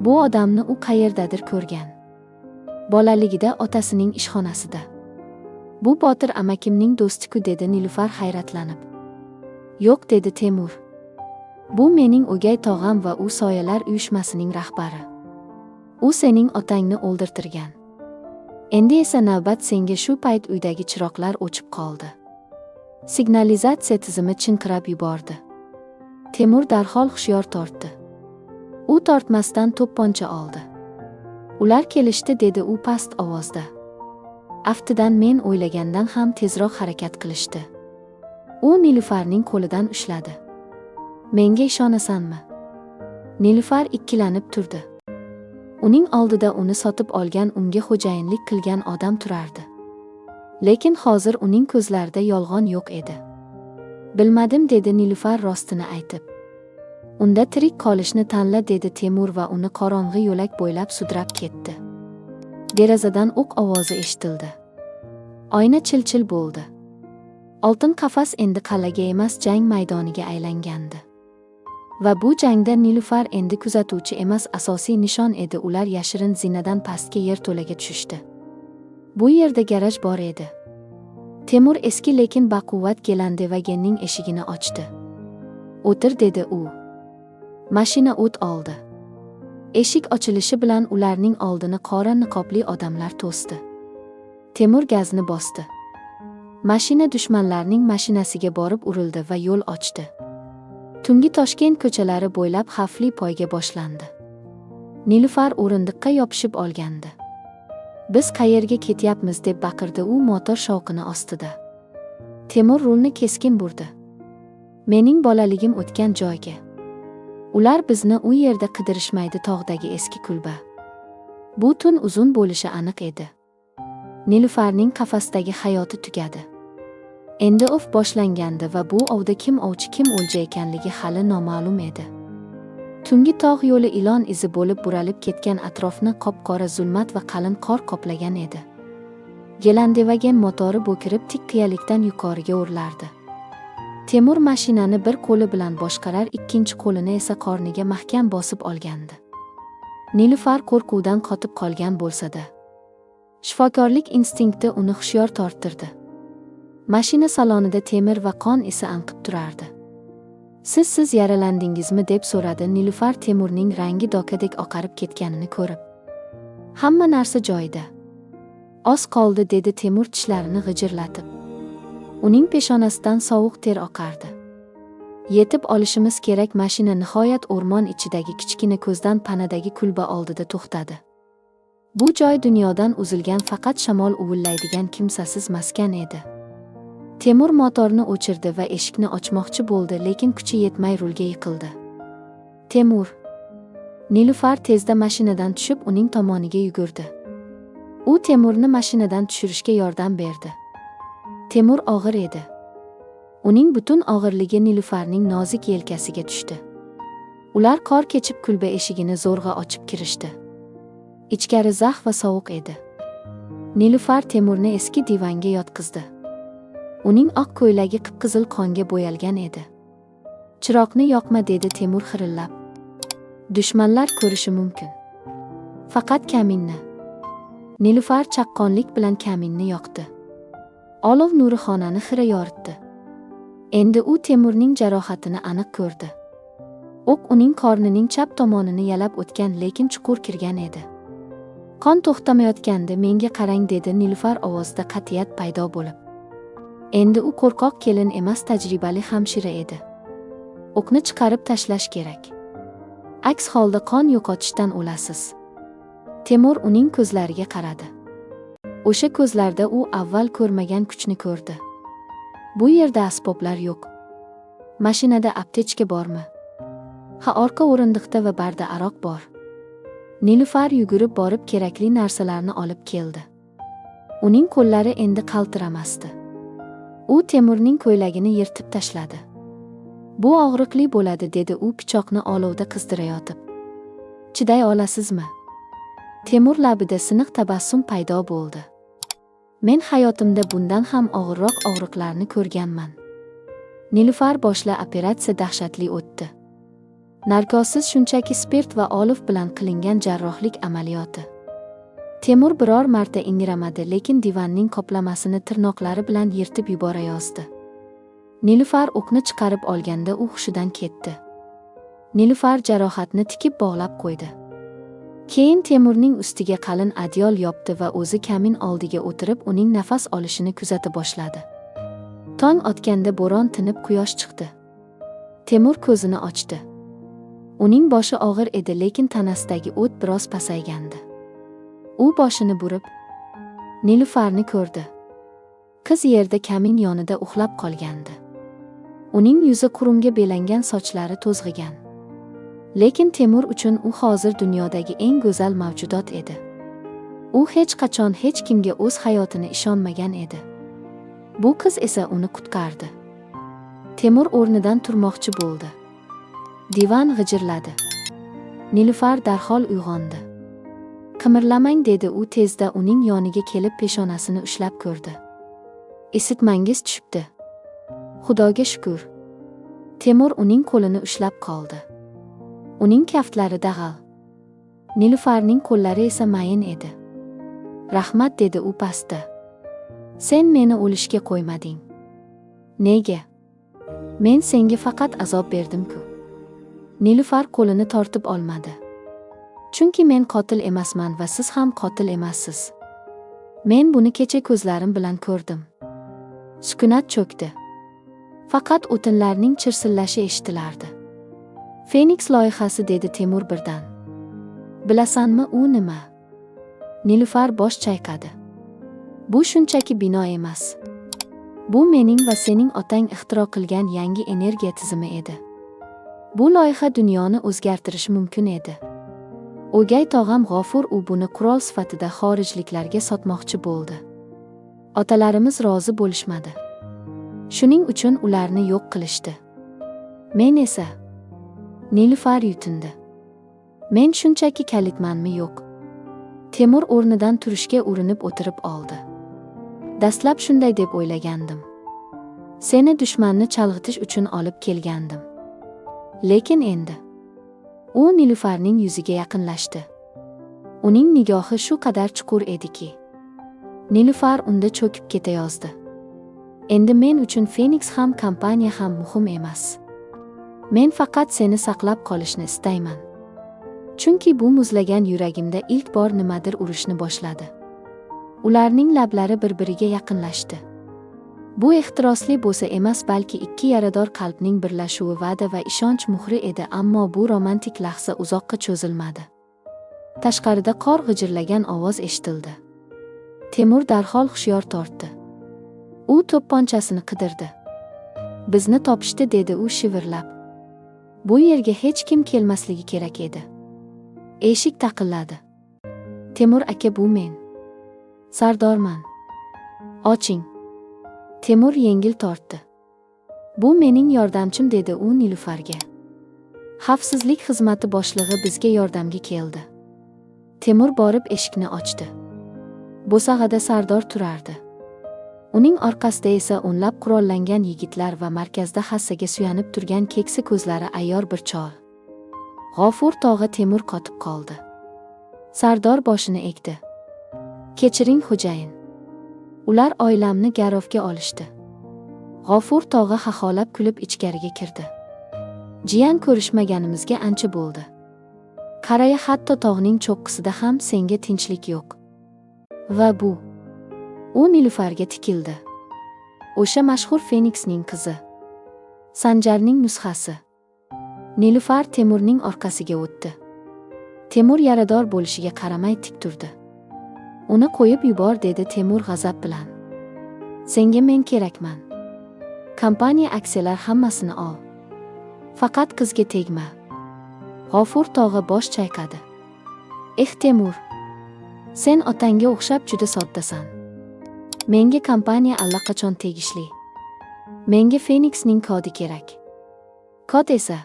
S1: Bu odamni u qayerdadir ko'rgan. Bolaligida otasining ishxonasida. Bu Botir amakimning do'sti-ku, dedi Nilufar hayratlanib. Yo'q, dedi Temur. Bu mening o'gay tog'am va u soyalar uyushmasining rahbari. U sening otangni o'ldirtirgan. Endi esa navbat senga. Shu payt uydagi chiroqlar o'chib qoldi. Signalizatsiya tizimi chinqirab yubordi. Temur darhol hushyor tortdi. U tortmasdan to'pponcha oldi. Ular kelishdi, dedi u past ovozda. Aftidan men o'ylagandan ham tezroq harakat qilishdi. U Nilufarning qo'lidan ushladi. Menga ishonasanmi? Nilufar ikkilanib turdi. Uning oldida uni sotib olgan, unga xo'jayinlik qilgan odam turardi. Lekin hozir uning ko'zlarida yolg'on yo'q edi. Bilmadim, dedi Nilufar rostini aytib. Unda tirik qolishni tanla, dedi Temur va uni qorong'i yo'lak bo'ylab sudrab ketdi. Derazadan o'q ovozi eshitildi. Oyna chil-chil bo'ldi. Oltin qafas endi qal'aga emas, jang maydoniga aylangandi. Va bu jangda Nilufar endi kuzatuvchi emas, asosiy nishon edi. Ular yashirin zinadan pastga yerto'laga tushishdi. Bu yerda garaj bor edi. Temur eski lekin baquvvat Gelandewagenning eshigini ochdi. O'tir, dedi u. Mashina o't oldi. Eshik ochilishi bilan ularning oldini qora niqobli odamlar to'sdi. Temur gazni bosdi. Mashina dushmanlarning mashinasiga borib urildi va yo'l ochdi. Tungi Toshkent ko'chalari bo'ylab xavfli poyga boshlandi. Nilufar o'rindiqqa yopishib olgandi. Biz qayerga ketyapmiz, deb baqirdi u motor shovqini ostida. Temur rulni keskin burdi. Mening bolaligim o'tgan joyga. Ular bizni u yerda qidirishmaydi, tog'dagi eski kulba. Bu tun uzun bo'lishi aniq edi. Nilufarning qafasdagi hayoti tugadi. Endi ov boshlangandi va bu ovda kim ovchi, kim o'lja ekanligi hali noma'lum edi. Tungi tog' yo'li ilon izi bo'lib buralib ketgan, atrofni qop-qora zulmat va qalin qor qoplagan edi. Gelandevagen motori bo'kirib tik qiyalikdan yuqoriga o'rlardi. Temur mashinani bir qo'li bilan boshqarar, ikkinchi qo'lini esa qorniga mahkam bosib olgandi. Nilufar qo'rquvdan qotib qolgan bo'lsa-da, shifokorlik instinkti uni hushyor torttirdi. Mashina salonida temir va qon isi anqib turardi. Siz yaralandingizmi deb so'radi Nilufar Temurning rangi dokadek oqarib ketganini ko'rib. Hamma narsa joyida. Oz qoldi, dedi Temur tishlarini g'ijirlatib. Uning peshonasidan sovuq ter oqardi. Yetib olishimiz kerak. Mashina nihoyat o'rmon ichidagi kichkina ko'zdan panadagi kulba oldida to'xtadi. Bu joy dunyodan uzilgan, faqat shamol uvillaydigan kimsasiz maskan edi. Temur motorni o'chirdi va eshikni ochmoqchi bo'ldi, lekin kuchi yetmay rulga yiqildi. Temur. Nilufar tezda mashinadan tushib uning tomoniga yugurdi. U Temurni mashinadan tushirishga yordam berdi. Temur og'ir edi. Uning butun og'irligi Nilufarning nozik yelkasiga tushdi. Ular qor kechib kulba eshigini zo'rg'a ochib kirishdi. Ichkari zax va sovuq edi. Nilufar Temurni eski divanga yotqizdi. Uning oq ko'ylagi qip-qizil qonga bo'yalgan edi. Chiroqni yoqma, dedi Temur xirillab. Dushmanlar ko'rishi mumkin. Faqat kaminni. Nilufar chaqqonlik bilan kaminni yoqdi. Olov nuri xonani xira yoritdi. Endi u Temurning jarohatini aniq ko'rdi. O'q uning qornining chap tomonini yalab o'tgan, lekin chuqur kirgan edi. Qon to'xtamayotgandi. Menga qarang, dedi Nilufar ovozida qat'iyat paydo bo'lib. Endi u qo'rqoq kelin emas, tajribali hamshira edi. O'qni chiqarib tashlash kerak. Aks holda qon yo'qotishdan o'lasiz. Temur uning ko'zlariga qaradi. O'sha ko'zlarda u avval ko'rmagan kuchni ko'rdi. Bu yerda asboblar yo'q. Mashinada aptechka bormi? Ha, orqa o'rindiqda va barda aroq bor. Nilufar yugurib borib kerakli narsalarni olib keldi. Uning qo'llari endi qaltiramasdi. U Temurning ko'ylagini yirtib tashladi. Bu og'riqli bo'ladi, dedi u pichoqni olovda qizdirayotib. Chiday olasizmi? Temur labida siniq tabassum paydo bo'ldi. Men hayotimda bundan ham og'irroq og'riqlarni ko'rganman. Nilufar boshla operatsiya dahshatli o'tdi. Narkossiz, shunchaki spirt va olov bilan qilingan jarrohlik amaliyoti. Temur biror marta ingramadi, lekin divanning qoplamasini tirnoqlari bilan yirtib yuborayozdi. Nilufar o'qni chiqarib olganda u hushidan ketdi. Nilufar jarohatni tikib bog'lab qo'ydi. Keyin Temurning ustiga qalin adyol yopdi va o'zi kamin oldiga o'tirib uning nafas olishini kuzata boshladi. Tong otganda bo'ron tinib quyosh chiqdi. Temur ko'zini ochdi. Uning boshi og'ir edi, lekin tanasidagi o't biroz pasaygandi. U boshini burib Nilufarni ko'rdi. Qiz yerda kamin yonida uxlab qolgandi. Uning yuzi qurumga belangan, sochlari to'zg'igan. Lekin Temur uchun u hozir dunyodagi eng go'zal mavjudot edi. U hech qachon hech kimga o'z hayotini ishonmagan edi. Bu qiz esa uni qutqardi. Temur o'rnidan turmoqchi bo'ldi. Divan g'ijirladi. Nilufar darhol uyg'ondi. Qimirlamang, dedi u tezda uning yoniga kelib peshonasini ushlab ko'rdi. Isitmangiz tushibdi. Xudoga shukr. Temur uning qo'lini ushlab qoldi. Uning kaftlari dag'al. Nilufarning qo'llari esa mayin edi. Rahmat, dedi u pastda. Sen meni o'lishga qo'ymading. Nega? Men senga faqat azob berdim-ku. Nilufar qo'lini tortib olmadi. Chunki men qotil emasman va siz ham qotil emassiz. Men buni kecha ko'zlarim bilan ko'rdim. Sukunat cho'kdi. Faqat o'tinlarning chirsillashi eshitilardi. Feniks loyihasi, dedi Temur birdan. Bilasanmi u nima? Nilufar bosh chayqadi. Bu shunchaki bino emas. Bu mening va sening otang ixtiro qilgan yangi energiya tizimi edi. Bu loyiha dunyoni o'zgartirishi mumkin edi. O'gay tog'am G'ofur u buni qurol sifatida xorijliklarga sotmoqchi bo'ldi. Otalarimiz rozi bo'lishmadi. Shuning uchun ularni yo'q qilishdi. Men esa Nilufar yutindi. Men shunchaki kalitmanmi yo'q? Temur o'rnidan turishga urinib o'tirib oldi. Dastlab shunday deb o'ylagandim. Seni dushmanni chalg'itish uchun olib kelgandim. Lekin endi u Nilufarning yuziga yaqinlashdi. Uning nigohi shu qadar chuqur ediki, Nilufar unda cho'kib ketayozdi. Endi men uchun Phoenix ham kompaniya ham muhim emas. Men faqat seni saqlab qolishni istayman. Chunki bu muzlagan yuragimda ilk bor nimadir urishni boshladi. Ularning lablari bir-biriga yaqinlashdi. Bu ehtirosli bo'lsa emas, balki ikki yarador qalbning birlashuvi, va'da va ishonch muhri edi, ammo bu romantik lahza uzoqqa cho'zilmadi. Tashqarida qor g'ijirlagan ovoz eshitildi. Temur darhol hushyor tortdi. U to'pponchasini qidirdi. Bizni topishdi, dedi u shivirlab. Bu yerga hech kim kelmasligi kerak edi. Eshik taqilladi. Temur aka, bu men. Sardorman. Oching. Temur yengil tortdi. Bu mening yordamchim, dedi u Nilufarga. Xavfsizlik xizmati boshlig'i bizga yordamga keldi. Temur borib eshikni ochdi. Bo'sag'ada Sardor turardi. Uning orqasida esa o'nlab qurollangan yigitlar va markazda hassaga suyanib turgan keksa ko'zlari ayyor bir chol. G'ofur tog'a Temur qotib qoldi. Sardor boshini egdi. Kechiring xo'jayin. Ular oilamni garovga olishdi. G'ofur tog'a xaxolab kulib ichkariga kirdi. Jiyan, ko'rishmaganimizga ancha bo'ldi. Qaraya, hatto tog'ning cho'qqisida ham senga tinchlik yo'q. Va bu. U Nilufarga tikildi. O'sha mashhur Phoenixning qizi. Sanjarning nusxasi. Nilufar Temurning orqasiga o'tdi. Temur yarador bo'lishiga qaramay tik turdi. Uni qo'yib yubor, dedi Temur g'azab bilan. Senga men kerakman. Kompaniya aksiyalar hammasini ol. Faqat qizga tegma. G'ofur tog'a bosh chayqadi. Temur, sen otangga o'xshab juda soddasan. Menga kompaniya allaqachon tegishli. Menga Phoenixning kodi kerak. Kod esa.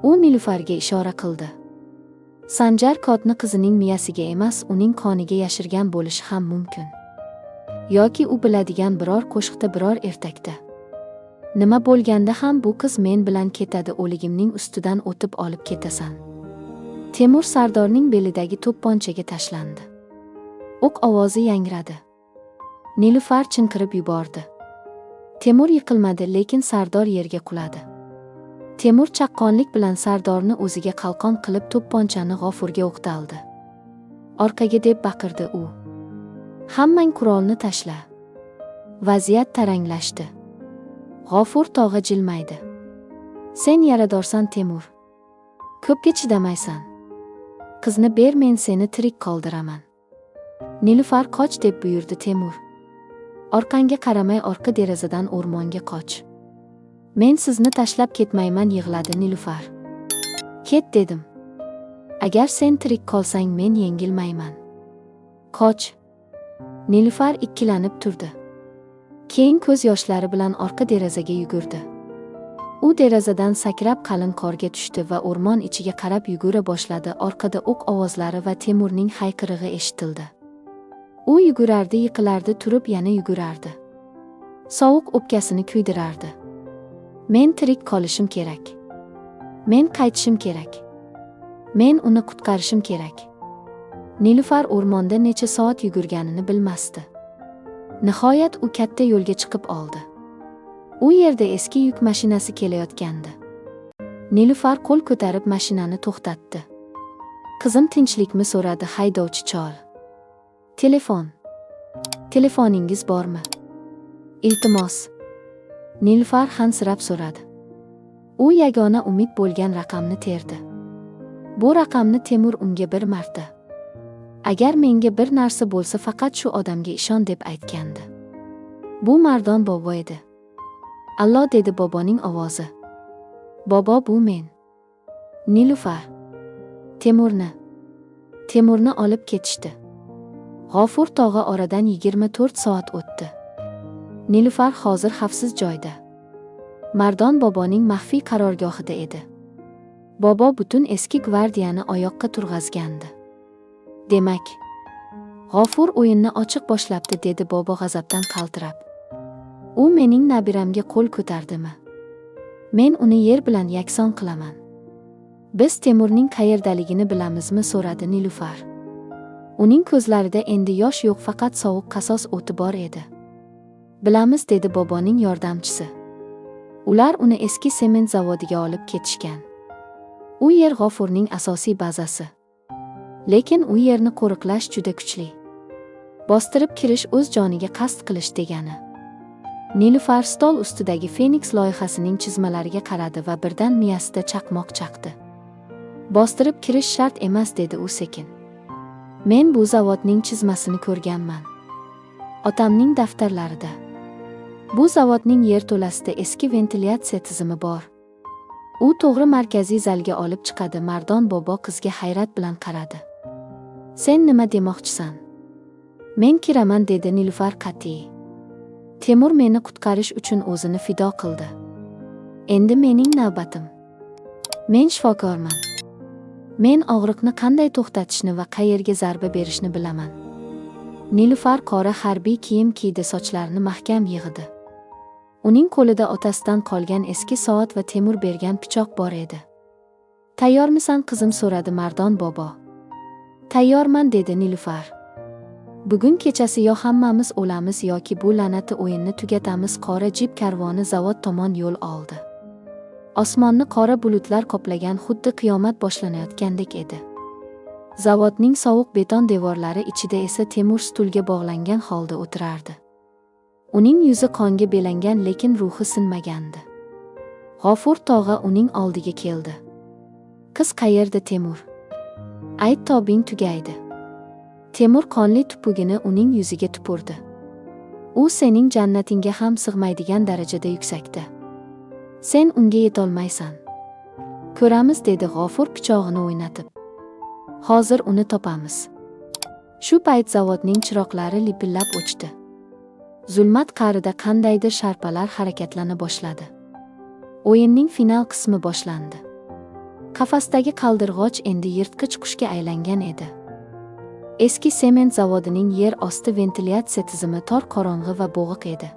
S1: U Nilufarga ishora qildi. Sanjar kodni qizining miyasiga emas, uning qoniga yashirgan bo'lishi ham mumkin. Yoki u biladigan biror qo'shiqda, biror ertakda. Nima bo'lganda ham bu qiz men bilan ketadi, o'ligimning ustidan o'tib olib ketasan. Temur Sardorning belidagi to'pponchaga tashlandi. O'q ovozi yangradi. Nilufar chinqirib yubordi. Temur yiqilmadi, lekin Sardor yerga quladi. Temur chaqqonlik bilan Sardorni o'ziga qalqon qilib to'pponchani G'ofurga o'qtaldi. Orqaga deb baqirdi u. Hammang qurolni tashla. Vaziyat taranglashdi. G'ofur tog'a jilmaydi. Sen yaradorsan Temur. Ko'pga chidamaysan. Qizni ber, men seni tirik qoldiraman. Nilufar qoch, deb buyurdi Temur. Orqangga qaramay orqa derazadan o'rmonga qoch. Men sizni tashlab ketmayman, yig'ladi Nilufar. Ket, dedim. Agar sen tirik qolsang men yengilmayman. Qoch. Nilufar ikkilanib turdi. Keyin ko'z yoshlari bilan orqa derazaga yugurdi. U derazadan sakrab qalin qorga tushdi va o'rmon ichiga qarab yugura boshladi. Orqada o'q ovozlari va Temurning hayqirig'i eshitildi. U yugurardi, yiqilardi, turib yana yugurardi. Sovuq o'pkasini kuydirardi. Men tirik qolishim kerak. Men qaytishim kerak. Men uni qutqarishim kerak. Nilufar o'rmonda necha soat yugurganini bilmasdi. Nihoyat u katta yo'lga chiqib oldi. U yerda eski yuk mashinasi kelayotgandi. Nilufar qo'l ko'tarib mashinani to'xtatdi. Qizim, tinchlikmi, so'radi haydovchi chol. Telefon. Telefoningiz bormi? Iltimos. Nilufar hansirab so'radi. U yagona umid bo'lgan raqamni terdi. Bu raqamni Temur unga bir marta, agar menga bir narsa bo'lsa faqat shu odamga ishon, deb aytgandi. Bu Mardon bobo edi. Allo, dedi boboning ovozi. Bobo, bu men. Nilufar. Temurni olib ketishdi. G'ofur tog'a oradan 24 soat o'tdi. Nilufar hozir xavfsiz joyda. Mardon boboning maxfiy qarorgohida edi. Bobo butun eski gvardiyani oyoqqa turg'azgandi. Demak, G'ofur o'yinni ochiq boshlabdi, dedi bobo g'azabdan qaltirab. U mening nabiramga qo'l ko'tardimi? Men uni yer bilan yakson qilaman. Biz Temurning qayerdaligini bilamizmi? So'radi Nilufar. Uning ko'zlarida endi yosh yo'q, faqat sovuq qasos o'ti bor edi. Bilamiz, dedi boboning yordamchisi. Ular uni eski sement zavodiga olib ketishgan. U yer G'ofurning asosiy bazasi. Lekin u yerni qo'riqlash juda kuchli. Bostirib kirish o'z joniga qasd qilish degani. Nilufar stol ustidagi Feniks loyihasining chizmalariga qaradi va birdan miyasida chaqmoq chaqdi. Bostirib kirish shart emas, dedi u sekin. Men bu zavodning chizmasini ko'rganman. Otamning daftarlarida. Bu zavodning yerto'lasida eski ventilyatsiya tizimi bor. U to'g'ri markaziy zalga olib chiqadi. Mardon bobo qizga hayrat bilan qaradi. Sen nima demoqchisan? Men kiraman, dedi Nilufar qat'iy. Temur meni qutqarish uchun o'zini fido qildi. Endi mening navbatim. Men shifokorman. Men og'riqni qanday to'xtatishni va qayerga zarba berishni bilaman. Nilufar qora harbiy kiyim kiydi, sochlarini mahkam yig'di. Uning qo'lida otasidan qolgan eski soat va Temur bergan pichoq bor edi. Tayyormisan qizim? So'radi Mardon bobo. Tayyorman, dedi Nilufar. Bugun kechasi yo hammamiz o'lamiz yoki bu la'nati o'yinni tugatamiz. Qora jip karvoni zavod tomon yo'l oldi. Osmonni qora bulutlar qoplagan, xuddi qiyomat boshlanayotgandek edi. Zavodning sovuq beton devorlari ichida esa Temur stulga bog'langan holda o'tirardi. Uning yuzi qonga belangan, lekin ruhi sinmagandi. G'ofur tog'a uning oldiga keldi. Qiz qayerda Temur? Ayt, tobing tugaydi. Temur qonli tupugini uning yuziga tupurdi. U sening jannatingga ham sig'maydigan darajada yuksakda. Sen unga yetolmaysan. Ko'ramiz, dedi G'ofur pichog'ini o'ynatib. Hozir uni topamiz. Shu payt zavodning chiroqlari lipillab o'chdi. Zulmat qa'rida qandaydir sharpalar harakatlana boshladi. O'yinning final qismi boshlandi. Qafasdagi qaldirg'och endi yirtqich qushga aylangan edi. Eski sement zavodining yer osti ventilyatsiya tizimi tor, qorong'i va bo'g'iq edi.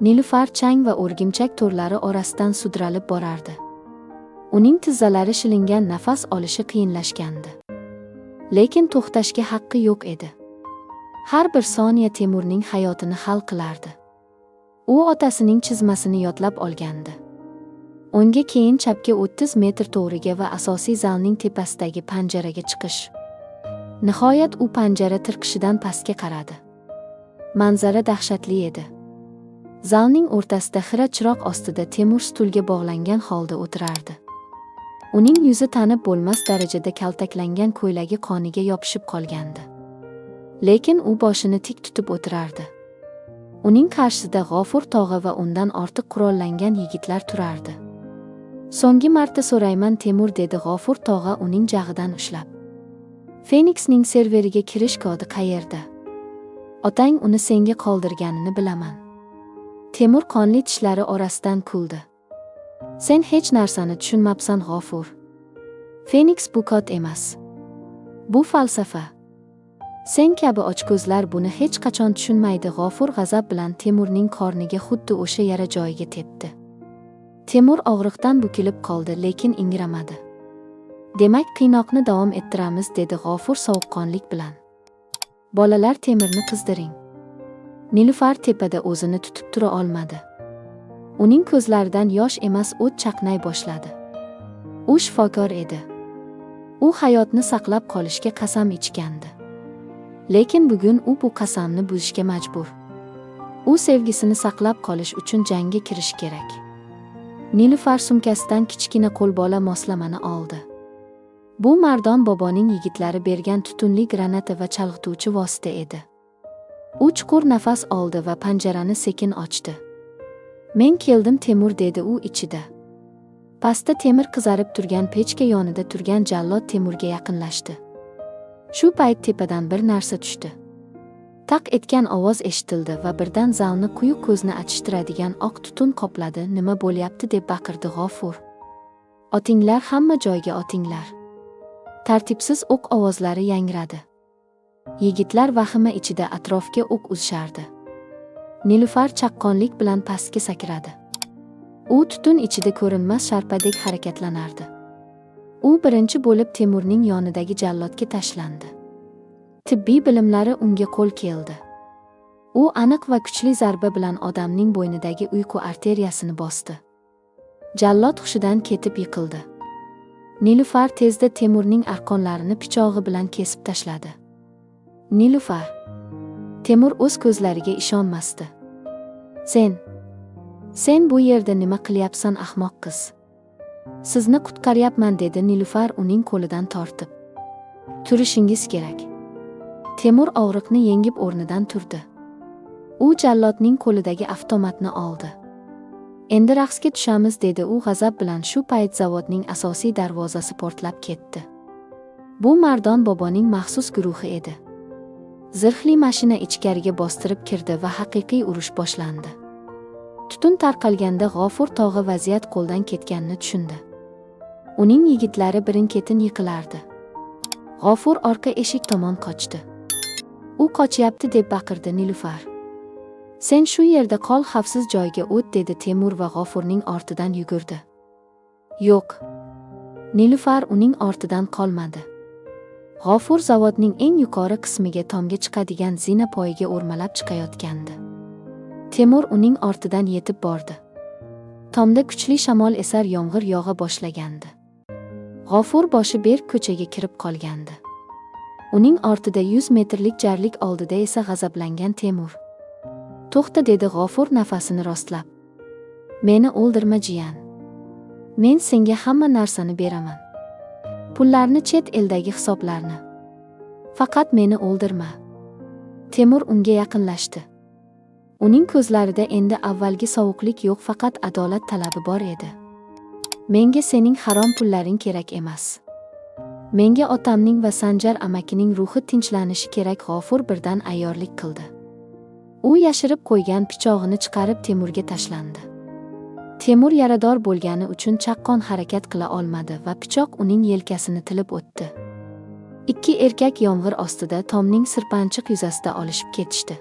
S1: Nilufar chang va o'rgimchak to'rlari orasidan sudralib borardi. Uning tizzalari shilingan, nafas olishi qiyinlashgandi. Lekin to'xtashga haqqi yo'q edi. Har bir soniya Temurning hayotini hal qilardi. U otasining chizmasini yodlab olgandi. O'ngga, keyin chapga 30 metr to'g'riga va asosiy zalning tepasidagi panjaraga chiqish. Nihoyat u panjara tirqishidan pastga qaradi. Manzara dahshatli edi. Zalning o'rtasida xira chiroq ostida Temur stulga bog'langan holda o'tirardi. Uning yuzi tanib bo'lmas darajada kaltaklangan, ko'ylagi qoniga yopishib qolgandi. Lekin u boshini tik tutib o'tirardi. Uning qarshisida G'ofur tog'a va undan ortiq qurollangan yigitlar turardi. So'nggi marta so'rayman Temur, dedi G'ofur tog'a uning jag'idan ushlab. Feniksning serveriga kirish kodi qayerda? Otang uni senga qoldirganini bilaman. Temur qonli tishlari orasidan kuldi. Sen hech narsani tushunmabsan G'ofur. Feniks bu kod emas. Bu falsafa. Sen kabi ochko'zlar buni hech qachon tushunmaydi. G'ofur g'azab bilan Temurning qorniga xuddi o'sha yara joyiga tepdi. Temur og'riqdan bukilib qoldi, lekin ingramadi. Demak, qiynoqni davom ettiramiz, dedi G'ofur sovuqqonlik bilan. Bolalar, Temirni qizdiring. Nilufar tepada o'zini tutib tura olmadi. Uning ko'zlaridan yosh emas, o't chaqnay boshladi. U shifokor edi. U hayotni saqlab qolishga qasam ichgandi. Lekin bugun u bu qasamni buzishga majbur. U sevgisini saqlab qolish uchun jangga kirish kerak. Nilufar sumkasidan kichkina qo'lbola moslamani oldi. Bu Mardon boboning yigitlari bergan tutunli granata va chalg'ituvchi vosita edi. U chuqur nafas oldi va panjarani sekin ochdi. Men keldim Temur, dedi u ichida. Pastda temir qizarib turgan pechka yonida turgan jallod Temurga yaqinlashdi. Shu payt tepadan bir narsa tushdi. Taq etgan ovoz eshitildi va birdan zalni quyuq ko'zni achishtiradigan oq tutun qopladi. Nima bo'lyapti, deb baqirdi G'ofur. Otinglar, hamma joyga otinglar. Tartibsiz o'q ovozlari yangradi. Yigitlar vahima ichida atrofga o'q uzishardi. Nilufar chaqqonlik bilan pastga sakradi. U tutun ichida ko'rinmas sharpadek harakatlanardi. U birinchi bo'lib Temurning yonidagi jallodga tashlandi. Tibbiy bilimlari unga qo'l keldi. U aniq va kuchli zarba bilan odamning bo'ynidagi uyqu arteriyasini bosdi. Jallod hushidan ketib yiqildi. Nilufar tezda Temurning arqonlarini pichog'i bilan kesib tashladi. Nilufar. Temur o'z ko'zlariga ishonmasdi. Sen bu yerda nima qilyapsan, ahmoq qiz? Sizni qutqaryapman, dedi Nilufar uning qo'lidan tortib. Turishingiz kerak. Temur og'riqni yengib o'rnidan turdi. U jallodning qo'lidagi avtomatni oldi. Endi raqsga tushamiz, dedi u g'azab bilan. Shu payt zavodning asosiy darvozasi portlab ketdi. Bu Mardon boboning maxsus guruhi edi. Zirhli mashina ichkariga bostirib kirdi va haqiqiy urush boshlandi. Tutun tarqalganda G'ofur tog'i vaziyat qo'ldan ketganini tushundi. Uning yigitlari birin-ketin yiqilardi. G'ofur orqa eshik tomon qochdi. U qochyapti deb baqirdi Nilufar. Sen shu yerda qol, xavfsiz joyga o't, dedi Temur va G'ofurning ortidan yugurdi. Yo'q. Nilufar uning ortidan qolmadi. G'ofur zavodning eng yuqori qismiga, tomga chiqadigan zina poyiga o'rmalab chiqayotgandi. Temur uning ortidan yetib bordi. Tomda kuchli shamol esar, yomg'ir yog'a boshlagandi. G'ofur boshi berk ko'chaga kirib qolgandi. Uning ortida 100 metrlik jarlik, oldida esa g'azablangan Temur. To'xta, dedi G'ofur nafasini rostlab. Meni o'ldirma jiyan. Men senga hamma narsani beraman. Pullarni, chet eldagi hisoblarni. Faqat meni o'ldirma. Temur unga yaqinlashdi. Uning ko'zlarida endi avvalgi sovuqlik yo'q, faqat adolat talabi bor edi. Menga sening harom pullaring kerak emas. Menga otamning va Sanjar amakining ruhi tinchlanishi kerak. G'ofur birdan ayyorlik qildi. U yashirib qo'ygan pichog'ini chiqarib Temurga tashlandi. Temur yarador bo'lgani uchun chaqqon harakat qila olmadi va pichoq uning yelkasini tilib o'tdi. Ikki erkak yomg'ir ostida tomning sirpanchiq yuzasida olishib ketishdi.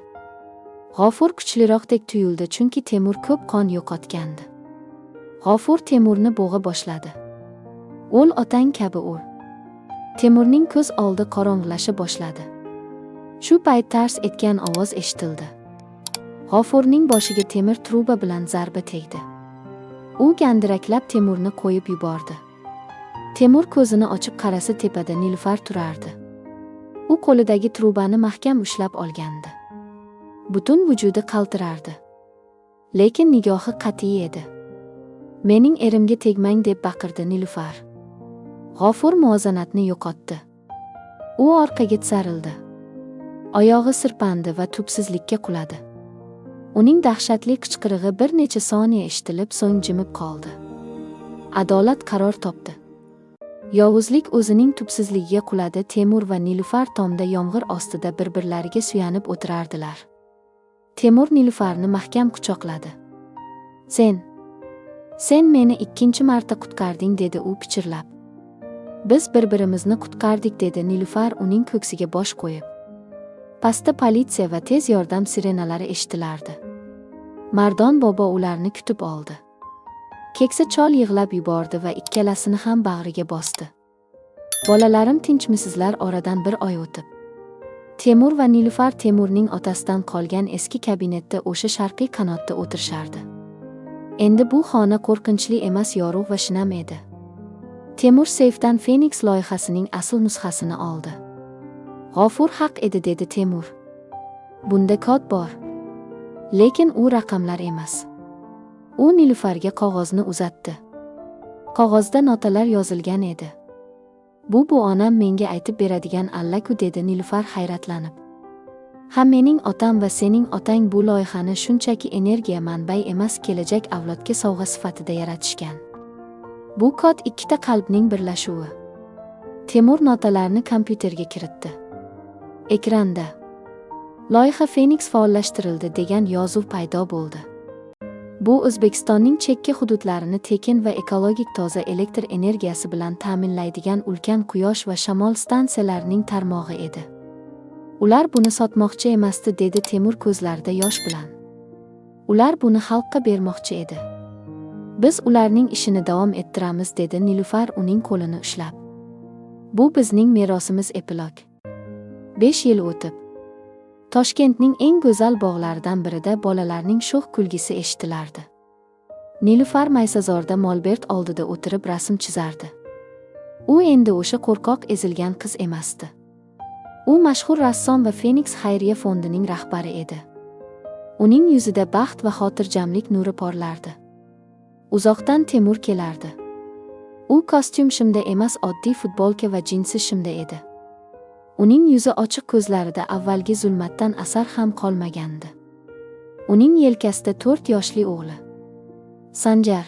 S1: G'ofur kuchliroqdek tuyuldi, chunki Temur ko'p qon yo'qotgandi. G'ofur Temurni bo'g'a boshladi. O'l, otang kabi o'l. Temurning ko'z oldi qorong'ilasha boshladi. Shu payt tars etgan ovoz eshitildi. G'ofurning boshiga temir truba bilan zarba tegdi. U gandiraklab Temurni qo'yib yubordi. Temur ko'zini ochib qarasa, tepada Nilufar turardi. U qo'lidagi trubani mahkam ushlab olgandi. Butun vujudi qaltirardi. Lekin nigohi qat'iy edi. Mening erimga tegmang, deb baqirdi Nilufar. G'ofur muvozanatni yo'qotdi. U orqaga tisarildi. Oyog'i sirpandi va tubsizlikka quladi. Uning dahshatli qichqirig'i bir necha soniya eshitilib, so'ng jimib qoldi. Adolat qaror topdi. Yovuzlik o'zining tubsizligiga quladi. Temur va Nilufar tomda yomg'ir ostida bir-birlariga suyanib o'tirardilar. Temur Nilufarni mahkam quchoqladi. Sen meni ikkinchi marta qutqarding, dedi u pichirlab. Biz bir-birimizni qutqardik, dedi Nilufar uning ko'ksiga bosh qo'yib. Pastda politsiya va tez yordam sirenalari eshitilardi. Mardon bobo ularni kutib oldi. Keksa chol yig'lab yubordi va ikkalasini ham bag'riga bosdi. Bolalarim, tinchmisizlar? Oradan bir oy o'tib Temur va Nilufar Temurning otasidan qolgan eski kabinetda, o'sha sharqiy qanotda o'tirishardi. Endi bu xona qo'rqinchli emas, yorug' va shinam edi. Temur seyfdan Feniks loyihasining asl nusxasini oldi. G'ofur haq edi, dedi Temur. Bunda kod bor. Lekin u raqamlar emas. U Nilufarga qog'ozni uzatdi. Qog'ozda notalar yozilgan edi. Bu onam menga aytib beradigan allaku, dedi Nilufar hayratlanib. Ha, mening otam va sening otang bu loyihani shunchaki energiya manbai emas, kelajak avlodga sovg'a sifatida yaratishgan. Bu kod ikkita qalbning birlashuvi. Temur notalarni kompyuterga kiritdi. Ekranda loyiha Feniks faollashtirildi degan yozuv paydo bo'ldi. Bu O'zbekistonning chekka hududlarini tekin va ekologik toza elektr energiyasi bilan ta'minlaydigan ulkan quyosh va shamol stansiyalarining tarmog'i edi. Ular buni sotmoqchi emasdi, dedi Temur ko'zlarida yosh bilan. Ular buni xalqqa bermoqchi edi. Biz ularning ishini davom ettiramiz, dedi Nilufar uning qo'lini ushlab. Bu bizning merosimiz. Epilog. 5 yil o'tib, Toshkentning eng go'zal bog'laridan birida bolalarning sho'x kulgisi eshitilardi. Nilufar maysazorda molbert oldida o'tirib rasm chizardi. U endi o'sha qo'rqoq ezilgan qiz emasdi. U mashhur rassom va Phoenix xayriya fondining rahbari edi. Uning yuzida baxt va xotirjamlik nuri porlardi. Uzoqdan Temur kelardi. U kostyum shimda emas, oddiy futbolka va jinsi shimda edi. Uning yuzi ochiq, ko'zlarida avvalgi zulmatdan asar ham qolmagandi. Uning yelkasida 4 yoshli o'g'li Sanjar,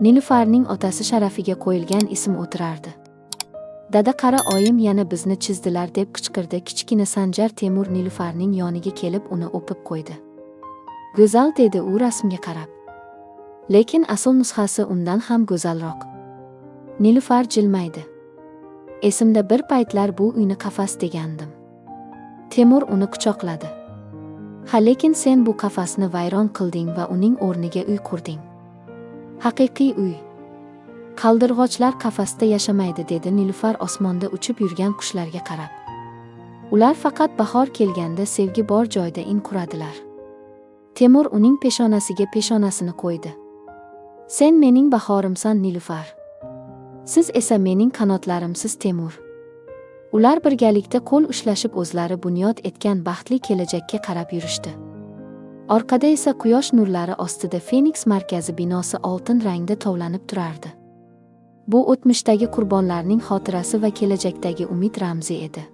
S1: Nilufarning otasi sharafiga qo'yilgan ism o'tirardi. Dada, qara, oyim yana bizni chizdilar, deb qichqirdi kichkina Sanjar. Temur Nilufarning yoniga kelib uni o'pib qo'ydi. Go'zal, dedi u rasmga qarab. Lekin asl nusxasi undan ham go'zalroq. Nilufar jilmaydi. Esimda bir paytlar bu uyni qafas degandim. Temur uni quchoqladi. Ha, lekin sen bu qafasni vayron qilding va uning o'rniga uy qurding. Haqiqiy uy. Qaldirg'ochlar qafasda yashamaydi, dedi Nilufar osmonda uchib yurgan qushlarga qarab. Ular faqat bahor kelganda sevgi bor joyda in quradilar. Temur uning peshonasiga peshonasini qo'ydi. Sen mening bahorimsan, Nilufar. Siz esa mening qanotlarimsiz, Temur. Ular birgalikda qo'l ushlashib o'zlari bunyod etgan baxtli kelajakka qarab yurishdi. Orqada esa quyosh nurlari ostida Phoenix markazi binosi oltin rangda tovlanib turardi. Bu o'tmishdagi qurbonlarning xotirasi va kelajakdagi umid ramzi edi.